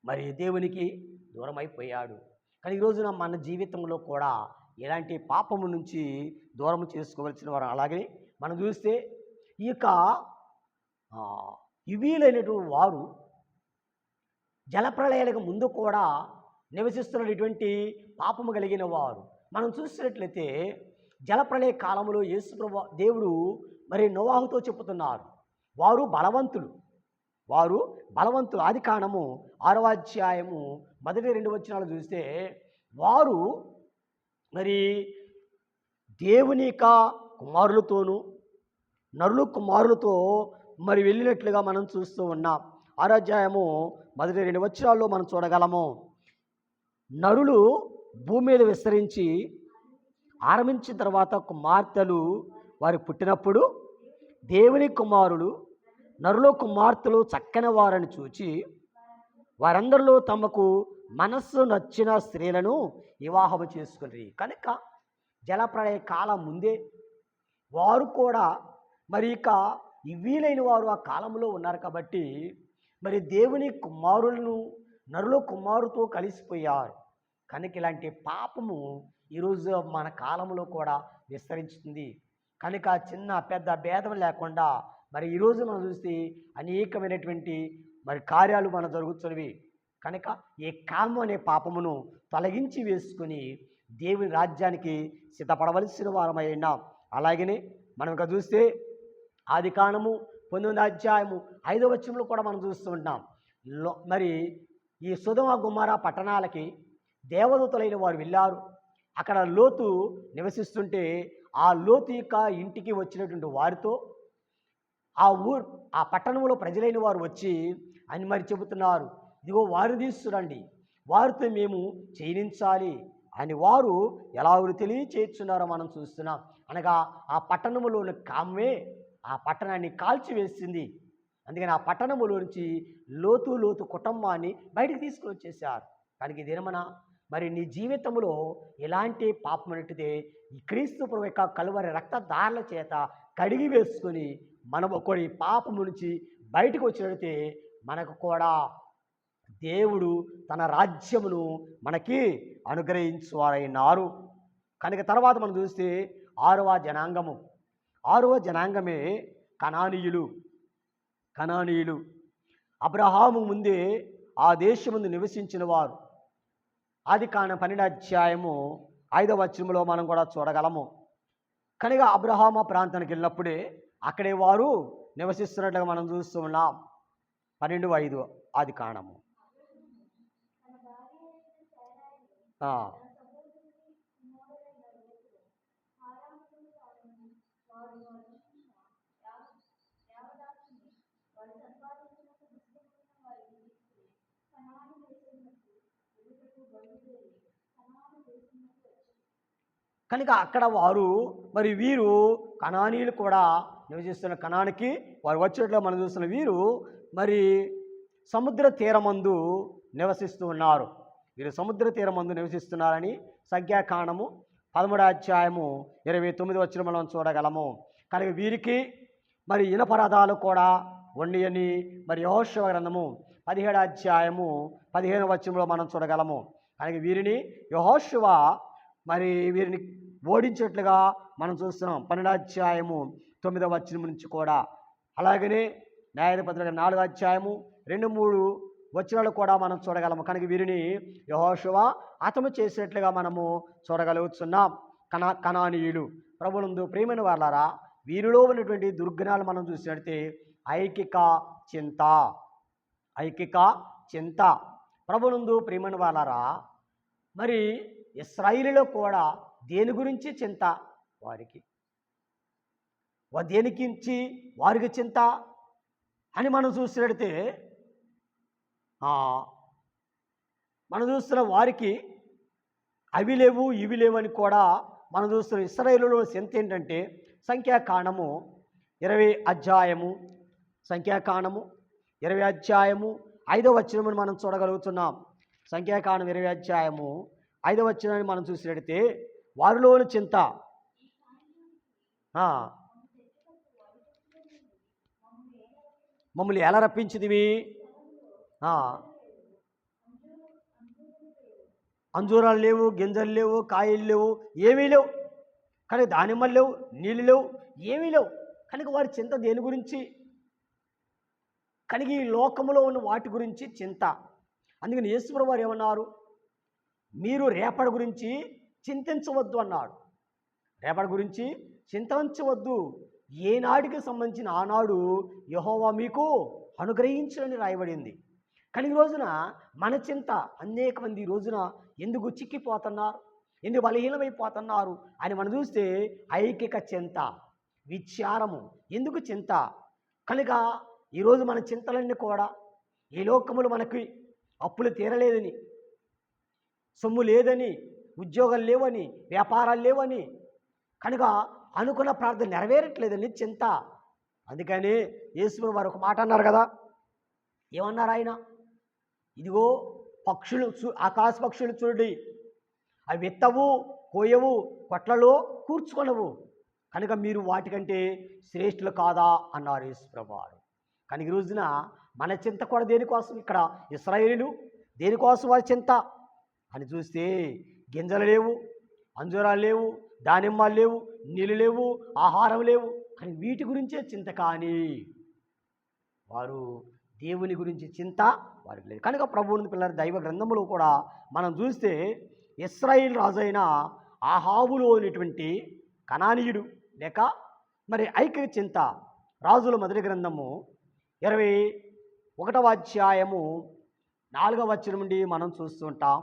మరి దేవునికి దూరం అయిపోయాడు. కానీ ఈరోజున మన జీవితంలో కూడా ఇలాంటి పాపము నుంచి దూరం చేసుకోవలసిన వారు. అలాగే మనం చూస్తే ఈ యొక్క హివ్వీయులైనటువంటి వారు జలప్రళయాలకు ముందు కూడా నివసిస్తున్నటువంటి పాపము కలిగిన వారు. మనం చూసినట్లయితే జలప్రళయ కాలంలో యేసుప్రభు దేవుడు మరి నోవాహుతో చెప్పుతున్నారు, వారు బలవంతులు. ఆదికాండము 6వ అధ్యాయము 1-2 వచనాలు చూస్తే వారు మరి దేవుని యొక్క కుమారులతోనూ నరుల కుమారులతో మరి వెళ్ళినట్లుగా మనం చూస్తూ ఉన్నాం. 6వ అధ్యాయము 1-2 వచనాల్లో మనం చూడగలము. నరులు భూమి మీద విస్తరించి ఆరంభించిన తర్వాత కుమార్తెలు వారు పుట్టినప్పుడు దేవుని కుమారులు నరుల కుమార్తెలు చక్కని వారని చూచి వారందరిలో తమకు మనస్సు నచ్చిన స్త్రీలను వివాహము చేసుకుని. కనుక జలప్రళయ కాలం ముందే వారు కూడా మరి ఇక వీలైన వారు ఆ కాలంలో ఉన్నారు కాబట్టి మరి దేవుని కుమారులను నరుల కుమారుతో కలిసిపోయారు. కనుక ఇలాంటి పాపము ఈరోజు మన కాలంలో కూడా విస్తరించుతుంది. కనుక చిన్న పెద్ద భేదం లేకుండా మరి ఈరోజు మనం చూస్తే అనేకమైనటువంటి మరి కార్యాలు మన జరుగుతున్నవి. కనుక ఈ కామం అనే పాపమును తొలగించి వేసుకొని దేవుని రాజ్యానికి సిద్ధపడవలసిన వారమై ఉన్నాం. అలాగనే మనం ఇంకా చూస్తే ఆదికాండము 19వ అధ్యాయము 5వ వచనంలో కూడా మనం చూస్తూ ఉంటాం. మరి ఈ సొదొమ గొమొర్రా పట్టణాలకి దేవదూతలైన వారు వెళ్ళారు. అక్కడ లోతు నివసిస్తుంటే ఆ లోతు యొక్క ఇంటికి వచ్చినటువంటి వారితో ఆ పట్టణంలో ప్రజలైన వారు వచ్చి అని మరి చెబుతున్నారు, ఇదిగో వారు తీసుకురండి, వారితో మేము చేయించాలి అని వారు ఎలాగో తెలియచేస్తున్నారో మనం చూస్తున్నాం. అనగా ఆ పట్టణములోని కామ్మే ఆ పట్టణాన్ని కాల్చివేసింది. అందుకని ఆ పట్టణములో నుంచి లోతు కుటుంబాన్ని బయటికి తీసుకుని వచ్చేసారు. కానీ ఈ దినమన మరి నీ జీవితంలో ఎలాంటి పాపం అనేటిదే ఈ క్రీస్తు ప్రభు యొక్క కలువరి రక్తధారల చేత కడిగి వేసుకొని మనం ఒకటి పాపము నుంచి బయటకు వచ్చినట్లయితే మనకు కూడా దేవుడు తన రాజ్యమును మనకి అనుగ్రహించువారైనారు. కనుక తర్వాత మనం చూస్తే ఆరవ జనాంగమే కనానీయులు. అబ్రహాము ముందే ఆ దేశముందు నివసించిన వారు. ఆదికాండం 12:5 మనం కూడా చూడగలము. కనుక అబ్రహాము ప్రాంతానికి వెళ్ళినప్పుడే అక్కడే వారు నివసిస్తున్నట్లుగా మనం చూస్తూ ఉన్నాం. 12:5 ఆదికాండము. కనుక అక్కడ వారు మరి వీరు కనానీయులు కూడా నివసిస్తున్న కనానికి వారు వచ్చేట్లో మనం చూస్తున్న వీరు మరి సముద్ర తీరమందు నివసిస్తూ ఉన్నారు. వీరు సముద్ర తీరమందు నివసిస్తున్నారని సంఖ్యాకాండము 13:29 మనం చూడగలము. కనుక వీరికి మరి ఇనపరదాలు కూడా ఉండని మరి యెహోషువ గ్రంథము 17:15 మనం చూడగలము. కనుక వీరిని యెహోషువ మరి వీరిని ఓడించినట్లుగా మనం చూస్తున్నాం 12:9 నుంచి కూడా. అలాగనే న్యాయాధిపతుల 4:2-3 కూడా మనం చూడగలము. కనుక వీరిని యెహోషువ హతము చేసినట్లుగా మనము చూడగలుగుతున్నాం. కనానీయులు ప్రభువునందు ప్రియమైన వాళ్ళారా, వీరిలో ఉన్నటువంటి దుర్గుణాలు మనం చూసినట్లయితే ఐకిక చింత. ప్రభువునందు ప్రియమైన వాళ్ళారా, మరి ఇశ్రాయేలులో కూడా దేని గురించి చింత వారికి, దేనికి వారికి చింత అని మనం చూసినట్లయితే మనం చూస్తున్న వారికి అవి లేవు ఇవి లేవు అని కూడా మనం చూస్తున్న ఇశ్రాయేలులో చింత ఏంటంటే సంఖ్యాకాండము 20:5 మనం చూడగలుగుతున్నాం. సంఖ్యాకాండం 20:5 మనం చూసినట్లయితే వారిలోని చింత మమ్మల్ని ఎలా రప్పించిదివి, అంజూరాలు లేవు, గింజలు లేవు, కాయలు లేవు, ఏమీ లేవు. కానీ దానిమ్మలు లేవు, నీళ్ళు లేవు, ఏమీ లేవు. కనుక వారి చింత దేని గురించి? కనుక ఈ లోకంలో ఉన్న వాటి గురించి చింత. అందుకని యేసుప్రభువు వారు ఏమన్నారు? మీరు రేపటి గురించి చింతించవద్దు అన్నాడు. రేపటి గురించి చింతించవద్దు, ఏనాడికి సంబంధించిన ఆనాడు యెహోవా మీకు అనుగ్రహించునని రాయబడింది. కానీ ఈ రోజున మన చింత అనేక మంది ఈ రోజున ఎందుకు చిక్కిపోతున్నారు, ఎందుకు బలహీనమైపోతున్నారు అని మనం చూస్తే ఐకిక చింత, విచారము. ఎందుకు చింత? కనుక ఈరోజు మన చింతలన్నీ కూడా ఈ లోకములు మనకి అప్పులు తీరలేదని, సొమ్ము లేదని, ఉద్యోగాలు లేవని, వ్యాపారాలు లేవని, కనుక అనుకున్న ప్రార్థన నెరవేరట్లేదని చింత. అందుకని యేసుప్రభువు వారు ఒక మాట అన్నారు కదా. ఏమన్నారు ఆయన? ఇదిగో పక్షులు, ఆకాశ పక్షులు చూడండి, అవి విత్తవు, కోయవు, కొట్లలో కూర్చుకొనవు, కనుక మీరు వాటికంటే శ్రేష్ఠులు కాదా అన్నారు యేసుప్రభువు వారు. కానీ ఈ రోజున మన చింత కూడా దేనికోసం? ఇక్కడ ఇశ్రాయేలీయులు దేనికోసం వారి చింత అని చూస్తే గింజలు లేవు, అంజూరాలు లేవు, దానిమ్మలు లేవు, నీళ్ళు లేవు, ఆహారం లేవు, కానీ వీటి గురించే చింత. కానీ వారు దేవుని గురించి చింత వారికి లేదు. కనుక ప్రభువుని పిల్లల దైవ గ్రంథములో కూడా మనం చూస్తే ఇశ్రాయేలు రాజు అయిన ఆహాబులో ఉన్నటువంటి కనానీయుడు లేక మరి ఐక్య చింత రాజుల మొదటి గ్రంథము 21:4 నుండి మనం చూస్తుంటాం.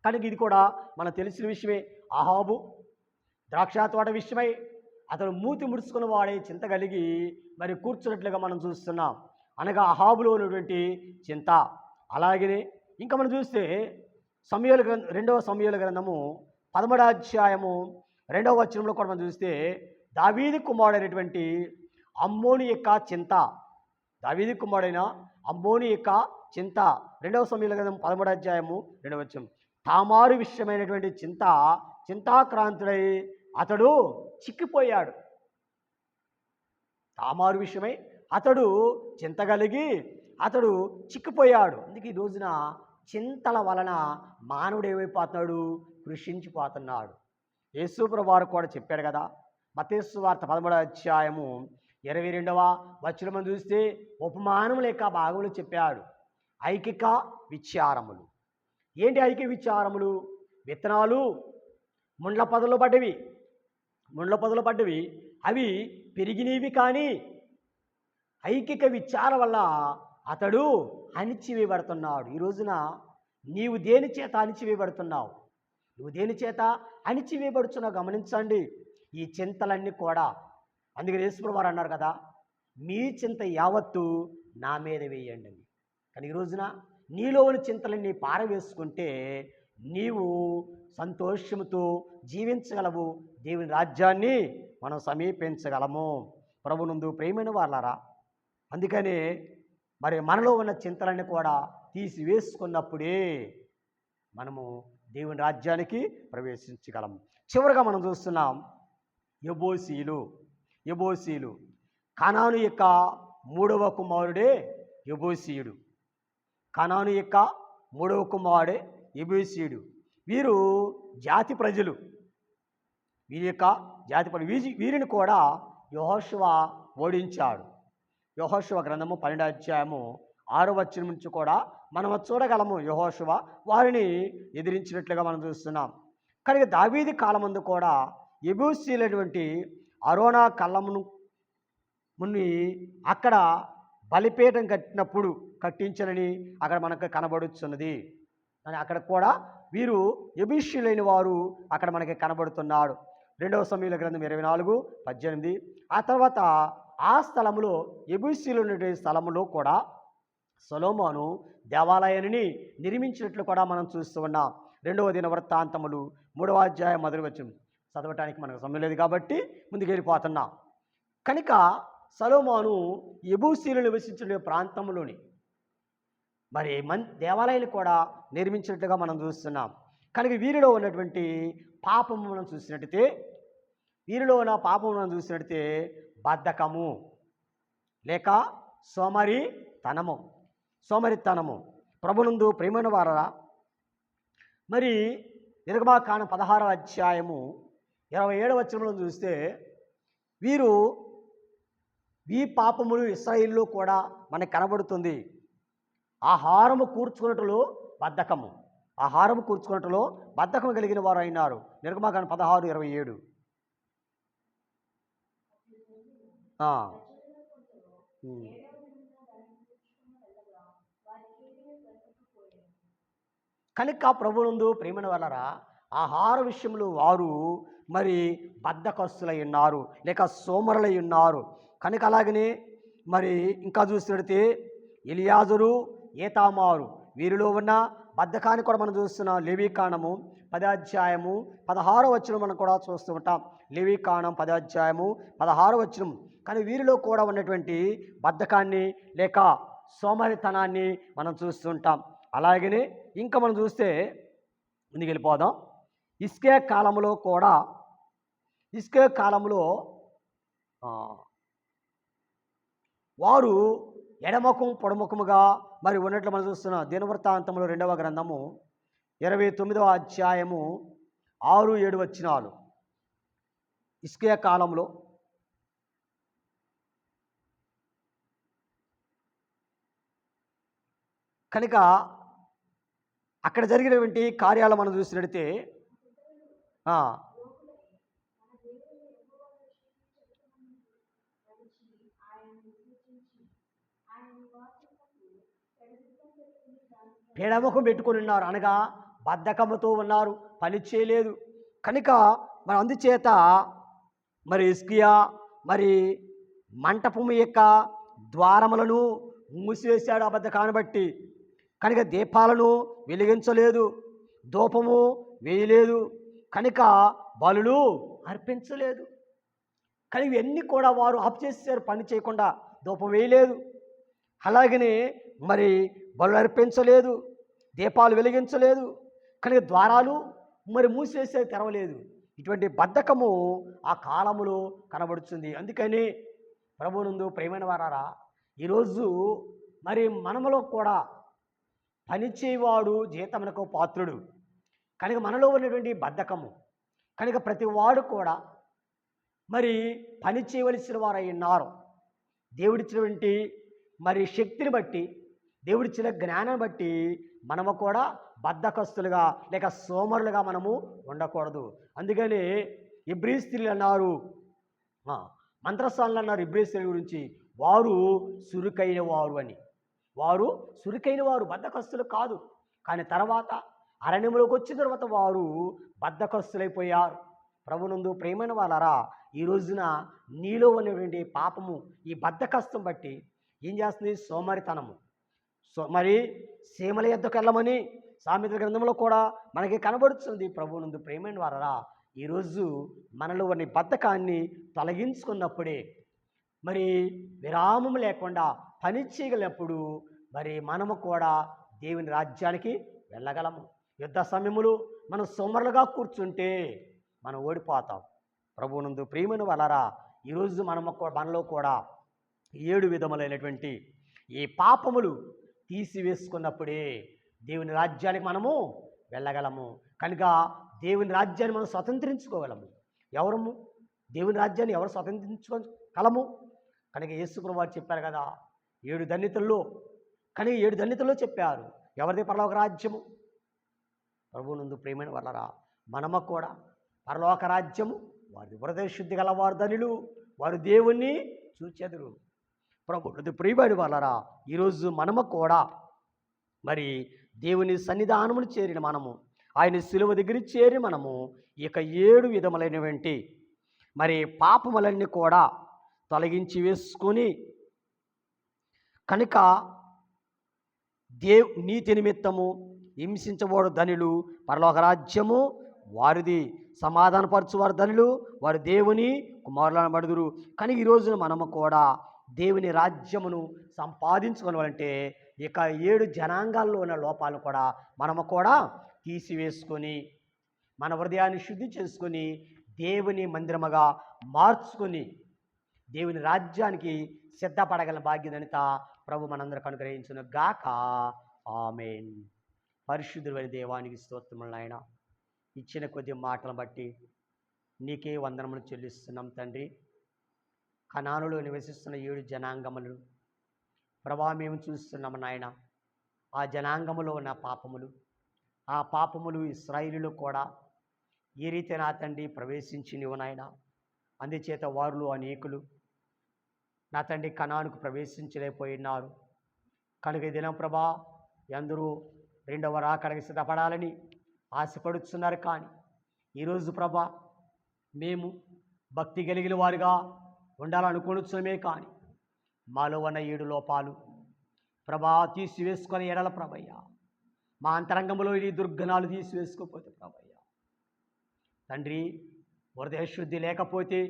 కనుక ఇది కూడా మనకు తెలిసిన విషయమే. ఆహాబు ద్రాక్ష తోట విషయమై అతను మూతి ముడుచుకున్న వాడే చింత కలిగి మరి కూర్చున్నట్లుగా మనం చూస్తున్నాం. అనగా అహాబులో ఉన్నటువంటి చింత. అలాగనే ఇంకా మనం చూస్తే 2 సమూయేలు గ్రంథము 13 2వ వచనంలో కూడా మనం చూస్తే దావీదు కుమారుడైనటువంటి అమ్మోని యొక్క చింత, దావీదు కుమారుడైన అమ్మోని యొక్క చింత 2వ సమూయేలు గ్రంథం 13వ అధ్యాయము 2వ వచనం. తామారు విషయమైనటువంటి చింతాక్రాంతుడై అతడు చిక్కిపోయాడు. తామారు విషయమై అతడు చింత కలిగి అతడు చిక్కిపోయాడు. అందుకే ఈ రోజున చింతల వలన మానవుడు ఏమైపోతున్నాడు? కృషించిపోతున్నాడు. యేసుప్రభువు వారు కూడా చెప్పాడు కదా, మత్తయి సువార్త 13వ అధ్యాయము 22వ వచనం చూస్తే ఉపమానం లేక భాగములు చెప్పాడు. ఐకిక విచారములు. ఏంటి ఐకిక విచారములు? విత్తనాలు ముండ్ల పొదలు పడ్డవి, అవి పెరిగినవి, కానీ ఐకిక విచారం వల్ల అతడు అణిచివేయబడుతున్నాడు. ఈ రోజున నీవు దేని చేత అణిచివేయబడుతున్నావు? నువ్వు దేని చేత అణిచివేయబడుతున్నావు గమనించండి. ఈ చింతలన్నీ కూడా, అందుకని యేసుప్రభువు వారు అన్నారు కదా, మీ చింత యావత్తు నా మీద వేయండి అని. కానీ ఈ రోజున నీలోని చింతలన్నీ పారవేసుకుంటే నీవు సంతోషంతో జీవించగలవు, దేవుని రాజ్యాన్ని మనం సమీపించగలము. ప్రభునందు ప్రియమైన వాళ్ళారా, అందుకనే మరి మనలో ఉన్న చింతలన్నీ కూడా తీసివేసుకున్నప్పుడే మనము దేవుని రాజ్యానికి ప్రవేశించగలము. చివరిగా మనం చూస్తున్నాం యెబూసీలు. కనాను యొక్క 3వ కుమారుడే యెబూసీయుడు. కనాను యొక్క 3వ కుమారుడే యెబూసీయుడు. వీరు జాతి ప్రజలు. వీరిని కూడా యెహోషువ ఓడించాడు. యెహోషువ గ్రంథము 12వ అధ్యాయము 6వ వచనం నుంచి కూడా మనం చూడగలము. యెహోషువ వారిని ఎదిరించినట్లుగా మనం చూస్తున్నాం. కనుక దావీదు కాలమందు కూడా యెబూసీయులైనటువంటి అరోనా కళ్ళమును మున్ని అక్కడ బలిపీఠం కట్టించనని అక్కడ మనకు కనబడుతున్నది. అని అక్కడ కూడా వీరు యెబూసీయులైన వారు అక్కడ మనకి కనబడుతున్నాడు. 2వ సమూయేలు గ్రంథం 24:18. ఆ తర్వాత ఆ స్థలములో యెబూసీయులు ఉన్నటువంటి స్థలములో కూడా సొలొమోను దేవాలయాన్ని నిర్మించినట్లు కూడా మనం చూస్తూ ఉన్నాం. 2వ దినవృత్తాంతములు 3వ అధ్యాయం 1వ వచనం చదవటానికి మనకు సమయం లేదు కాబట్టి ముందుకు వెళ్ళిపోతున్నాం. కనుక సొలొమోను యెబూసీయులు నివసించిన ప్రాంతంలోని మరి దేవాలయాలు కూడా నిర్మించినట్లుగా మనం చూస్తున్నాం. కనుక వీరిలో ఉన్నటువంటి పాపము మనం చూసినట్టయితే బద్ధకము లేక సోమరితనము. ప్రభునందు ప్రియమైన వారలా, మరి నిర్గమాకాండం 16వ అధ్యాయము 27వ వచనంలో చూస్తే ఈ పాపములు ఇశ్రాయేలులో కూడా మనకు కనబడుతుంది. ఆహారము కూర్చుకున్నట్టులో బద్ధకము కలిగిన వారు అయినారు. నిర్గమాకాండం 16:27. కనుక ప్రభువునందు ప్రియమైన వాళ్ళరా, ఆహార విషయంలో వారు మరి బద్ధకస్తులై ఉన్నారు లేక సోమరులై ఉన్నారు. కనుక అలాగనే మరి ఇంకా చూసినట్లయితే ఎలియాజరు, ఏతామారు వీరిలో ఉన్న బద్ధకాన్ని కూడా మనం చూస్తున్నాం. లేవీకాండము 10వ అధ్యాయము 16వ వచనం మనం కూడా చూస్తూ ఉంటాం. లేవీకాండం 10వ అధ్యాయము 16వ వచనం. కానీ వీరిలో కూడా ఉన్నటువంటి బద్ధకాన్ని లేక సోమరితనాన్ని మనం చూస్తుంటాం. అలాగనే ఇంకా మనం చూస్తే ముందుకు వెళ్ళిపోదాం. ఇస్కే కాలంలో వారు ఎడముఖం పొడముఖముగా మరి ఉన్నట్లు మనం చూస్తున్నాం. దినవృత్తాంతములు 2వ గ్రంథము 29వ అధ్యాయము 6-7 వచనాలు. ఇస్కే కాలంలో కనుక అక్కడ జరిగినటువంటి కార్యాలు మనం చూసినట్లయితే పేడముఖం పెట్టుకుని ఉన్నారు, అనగా బద్ధకముతో ఉన్నారు, పని చేయలేదు. కనుక మరి అందుచేత మరి హిజ్కియా మరి మంటపము యొక్క ద్వారములను మూసివేశాడు అబద్ధకాన్ని బట్టి. కనుక దీపాలను వెలిగించలేదు, ధూపము వేయలేదు. కనుక బలులు అర్పించలేదు. కానీ ఇవన్నీ కూడా వారు ఆఫ్ చేసేసారు, పని చేయకుండా ధూపం వేయలేదు. అలాగనే మరి బలులు అర్పించలేదు, దీపాలు వెలిగించలేదు, కానీ ద్వారాలు మరి మూసేసే తెరవలేదు. ఇటువంటి బద్ధకము ఆ కాలములో కనబడుతుంది. అందుకని ప్రభువునందు ప్రియమైన వారారా, ఈరోజు మరి మనములో కూడా పనిచేయవాడు జీతమునకు పాత్రుడు కనుక మనలో ఉన్నటువంటి బద్ధకము కనుక ప్రతి వాడు కూడా మరి పని చేయవలసిన వారై ఉన్నారు. దేవుడిచ్చినటువంటి మరి శక్తిని బట్టి, దేవుడిచ్చిన జ్ఞానాన్ని బట్టి మనము కూడా బద్ధకస్తులుగా లేక సోమరులుగా మనము ఉండకూడదు. అందుకని ఇబ్రీ స్త్రీలు అన్నారు, మంత్రస్థానులు అన్నారు ఇబ్రీ స్త్రీల గురించి, వారు సురుకైన వారు అని. వారు సురుకైన వారు, బద్ధకస్తులు కాదు. కానీ తర్వాత అరణ్యంలోకి వచ్చిన తర్వాత వారు బద్ధకస్తులైపోయారు. ప్రభునందు ప్రేమైన వాళ్ళరా, ఈ రోజున నీలో ఉన్నటువంటి పాపము, ఈ బద్ధకస్తం బట్టి ఏం చేస్తుంది? సోమరితనము. మరి సీమల యొద్దకు వెళ్ళమని సామెతల గ్రంథంలో కూడా మనకి కనబడుతుంది. ప్రభునందు ప్రేమైన వారరా, ఈరోజు మనలో ఉన్న బద్ధకాన్ని తొలగించుకున్నప్పుడే మరి విరామం లేకుండా పని చేయగలిగినప్పుడు మరి మనము కూడా దేవుని రాజ్యానికి వెళ్ళగలము. యుద్ధ సమయములు మనం సోమరులుగా కూర్చుంటే మనం ఓడిపోతాం. ప్రభువునందు ప్రియమైన వాళ్ళరా, ఈరోజు మనలో కూడా 7 విధములైనటువంటి ఈ పాపములు తీసివేసుకున్నప్పుడే దేవుని రాజ్యానికి మనము వెళ్ళగలము. కనుక దేవుని రాజ్యాన్ని మనం స్వతంత్రించుకోగలము. ఎవరము దేవుని రాజ్యాన్ని ఎవరు స్వతంత్రించుకోగలము? కనుక యేసుప్రభువు వారు చెప్పారు కదా 7 ధన్యతల్లో, కానీ 7 ధన్యతల్లో చెప్పారు ఎవరిది పరలోక రాజ్యము. ప్రభువునందు ప్రియమైన వాళ్ళరా, మనము కూడా పరలోక రాజ్యము వారి హృదయ శుద్ధి గల వారు ధనులు, వారు దేవుణ్ణి చూచెదరు. ప్రభువునందు ప్రియమైన వాళ్ళరా, ఈరోజు మనము కూడా మరి దేవుని సన్నిధానమును చేరిన మనము, ఆయన శిలువ దగ్గర చేరి మనము ఈ యొక్క 7 విధములైనటువంటి మరి పాపములన్నీ కూడా తొలగించి వేసుకొని, కనుక నీతి నిమిత్తము హింసించబోడు ధనులు, పరలోక రాజ్యము వారిది, సమాధానపరచువారు ధనులు, వారు దేవుని కుమారులను బడుదురు. కానీ ఈ రోజున మనము కూడా దేవుని రాజ్యమును సంపాదించుకోవాలంటే ఇక 7 జనాంగాల్లో ఉన్న లోపాలను కూడా మనము కూడా తీసివేసుకొని మన హృదయాన్ని శుద్ధి చేసుకొని దేవుని మందిరముగా మార్చుకొని దేవుని రాజ్యానికి సిద్ధపడగల భాగ్యదనిత ప్రభు మనందరికి అనుగ్రహించును గాక. ఆమేన్. పరిశుద్ధుడైన దేవానికి స్తోత్రములు నాయన. ఇచ్చిన కొద్ది మాటలను బట్టి నీకే వందనములు చెల్లిస్తున్నాం తండ్రి. కనానులో నివసిస్తున్న 7 జనాంగములు ప్రభా మేము చూస్తున్నాము నాయన. ఆ జనాంగములో ఉన్న పాపములు, ఆ పాపములు ఇశ్రాయేలులో కూడా ఏ రీతి నా తండ్రి ప్రవేశించి నీవు నాయన. అందుచేత వారిలో అనేకులు నా తండ్రి కనానుకు ప్రవేశించలేకపోయినారు. కనుక ఈ దినం ప్రభా అందరూ 2వ రాకడకి సిద్ధపడాలని ఆశపడుతున్నారు. కానీ ఈరోజు ప్రభా మేము భక్తి కలిగిన వారుగా ఉండాలనుకుంటున్నామే, కానీ మాలో ఉన్న 7 లోపాలు ప్రభా తీసివేసుకొని ఎడల ప్రభయ్య, మా అంతరంగంలో ఈ దుర్గణాలు తీసివేసుకోకపోతే ప్రభయ్య తండ్రి, హృదయ శుద్ధి లేకపోతే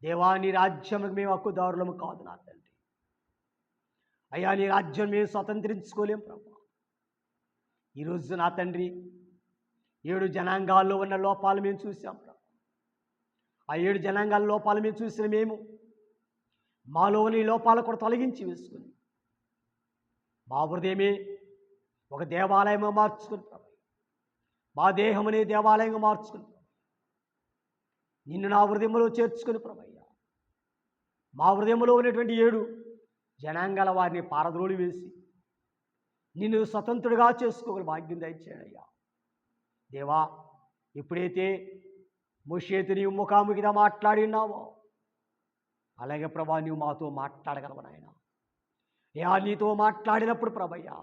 దేవా నీ రాజ్యానికి మేము హక్కుదారులము కాదు నా తండ్రి. అయ్యా నీ రాజ్యం మేము స్వతంత్రించుకోలేం ప్రభా. ఈరోజు నా తండ్రి 7 జనాంగాల్లో ఉన్న లోపాలు మేము చూసాం ప్రభా. ఆ 7 జనాంగాల లోపాలు మేము చూసిన మేము మాలోని లోపాలు కూడా తొలగించి వేసుకుని మా హృదయమే ఒక దేవాలయంగా మార్చుకుని ప్రభా, మా దేహమనే దేవాలయంగా మార్చుకుని నిన్ను నా హృదయంలో చేర్చుకుని ప్రభయ్య, మా హృదయంలో ఉన్నటువంటి 7 జనాంగాల వారిని పారద్రోలి వేసి నిన్ను స్వతంత్రుడిగా చేసుకోగల భాగ్యం దయచేయడయ్యా. దేవా, ఎప్పుడైతే మోషేతో నీవు ముఖాముఖిగా మాట్లాడినావో అలాగే ప్రభా నీవు మాతో మాట్లాడగలవు నాయన. యా నీతో మాట్లాడినప్పుడు ప్రభయ్యా,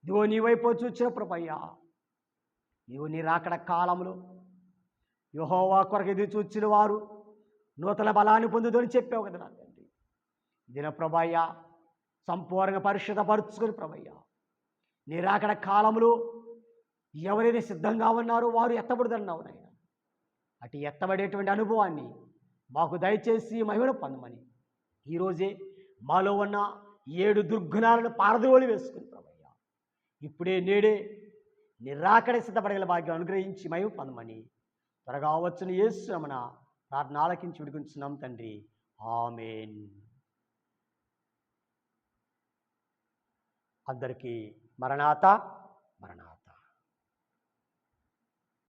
ఇదిగో నీ వైపు చూచిన ప్రభయ్యా, ఇదిగో నీ రాకడ కాలంలో యెహోవా కొరకు ఎదురు చూచిన వారు నూతన బలాన్ని పొందుదని చెప్పావు కదా నా తండ్రి. దిన ప్రభయ్యా సంపూర్ణంగా పరిశుద్ధపరుచుకొని ప్రభయ్యా నీ రాకడ కాలంలో ఎవరైతే సిద్ధంగా ఉన్నారో వారు ఎత్తబడుదన్నావు నాయన. అటు ఎత్తబడేటువంటి అనుభవాన్ని మాకు దయచేసి మహిమను పొందమని ఈరోజే మాలో ఉన్న 7 దుర్గుణాలను పారద్రోలి వేసుకుని ప్రభయ్య ఇప్పుడే నేడే నిరాకడే సిద్ధపడగల భాగ్యం అనుగ్రహించి మహిమ పొందమని త్వరగా వచ్చును యేసు నామమున ప్రార్థన ఆలకించి విడుకుంటున్నాం తండ్రి. ఆమేన్. అందరికీ మరణాత మరణాత.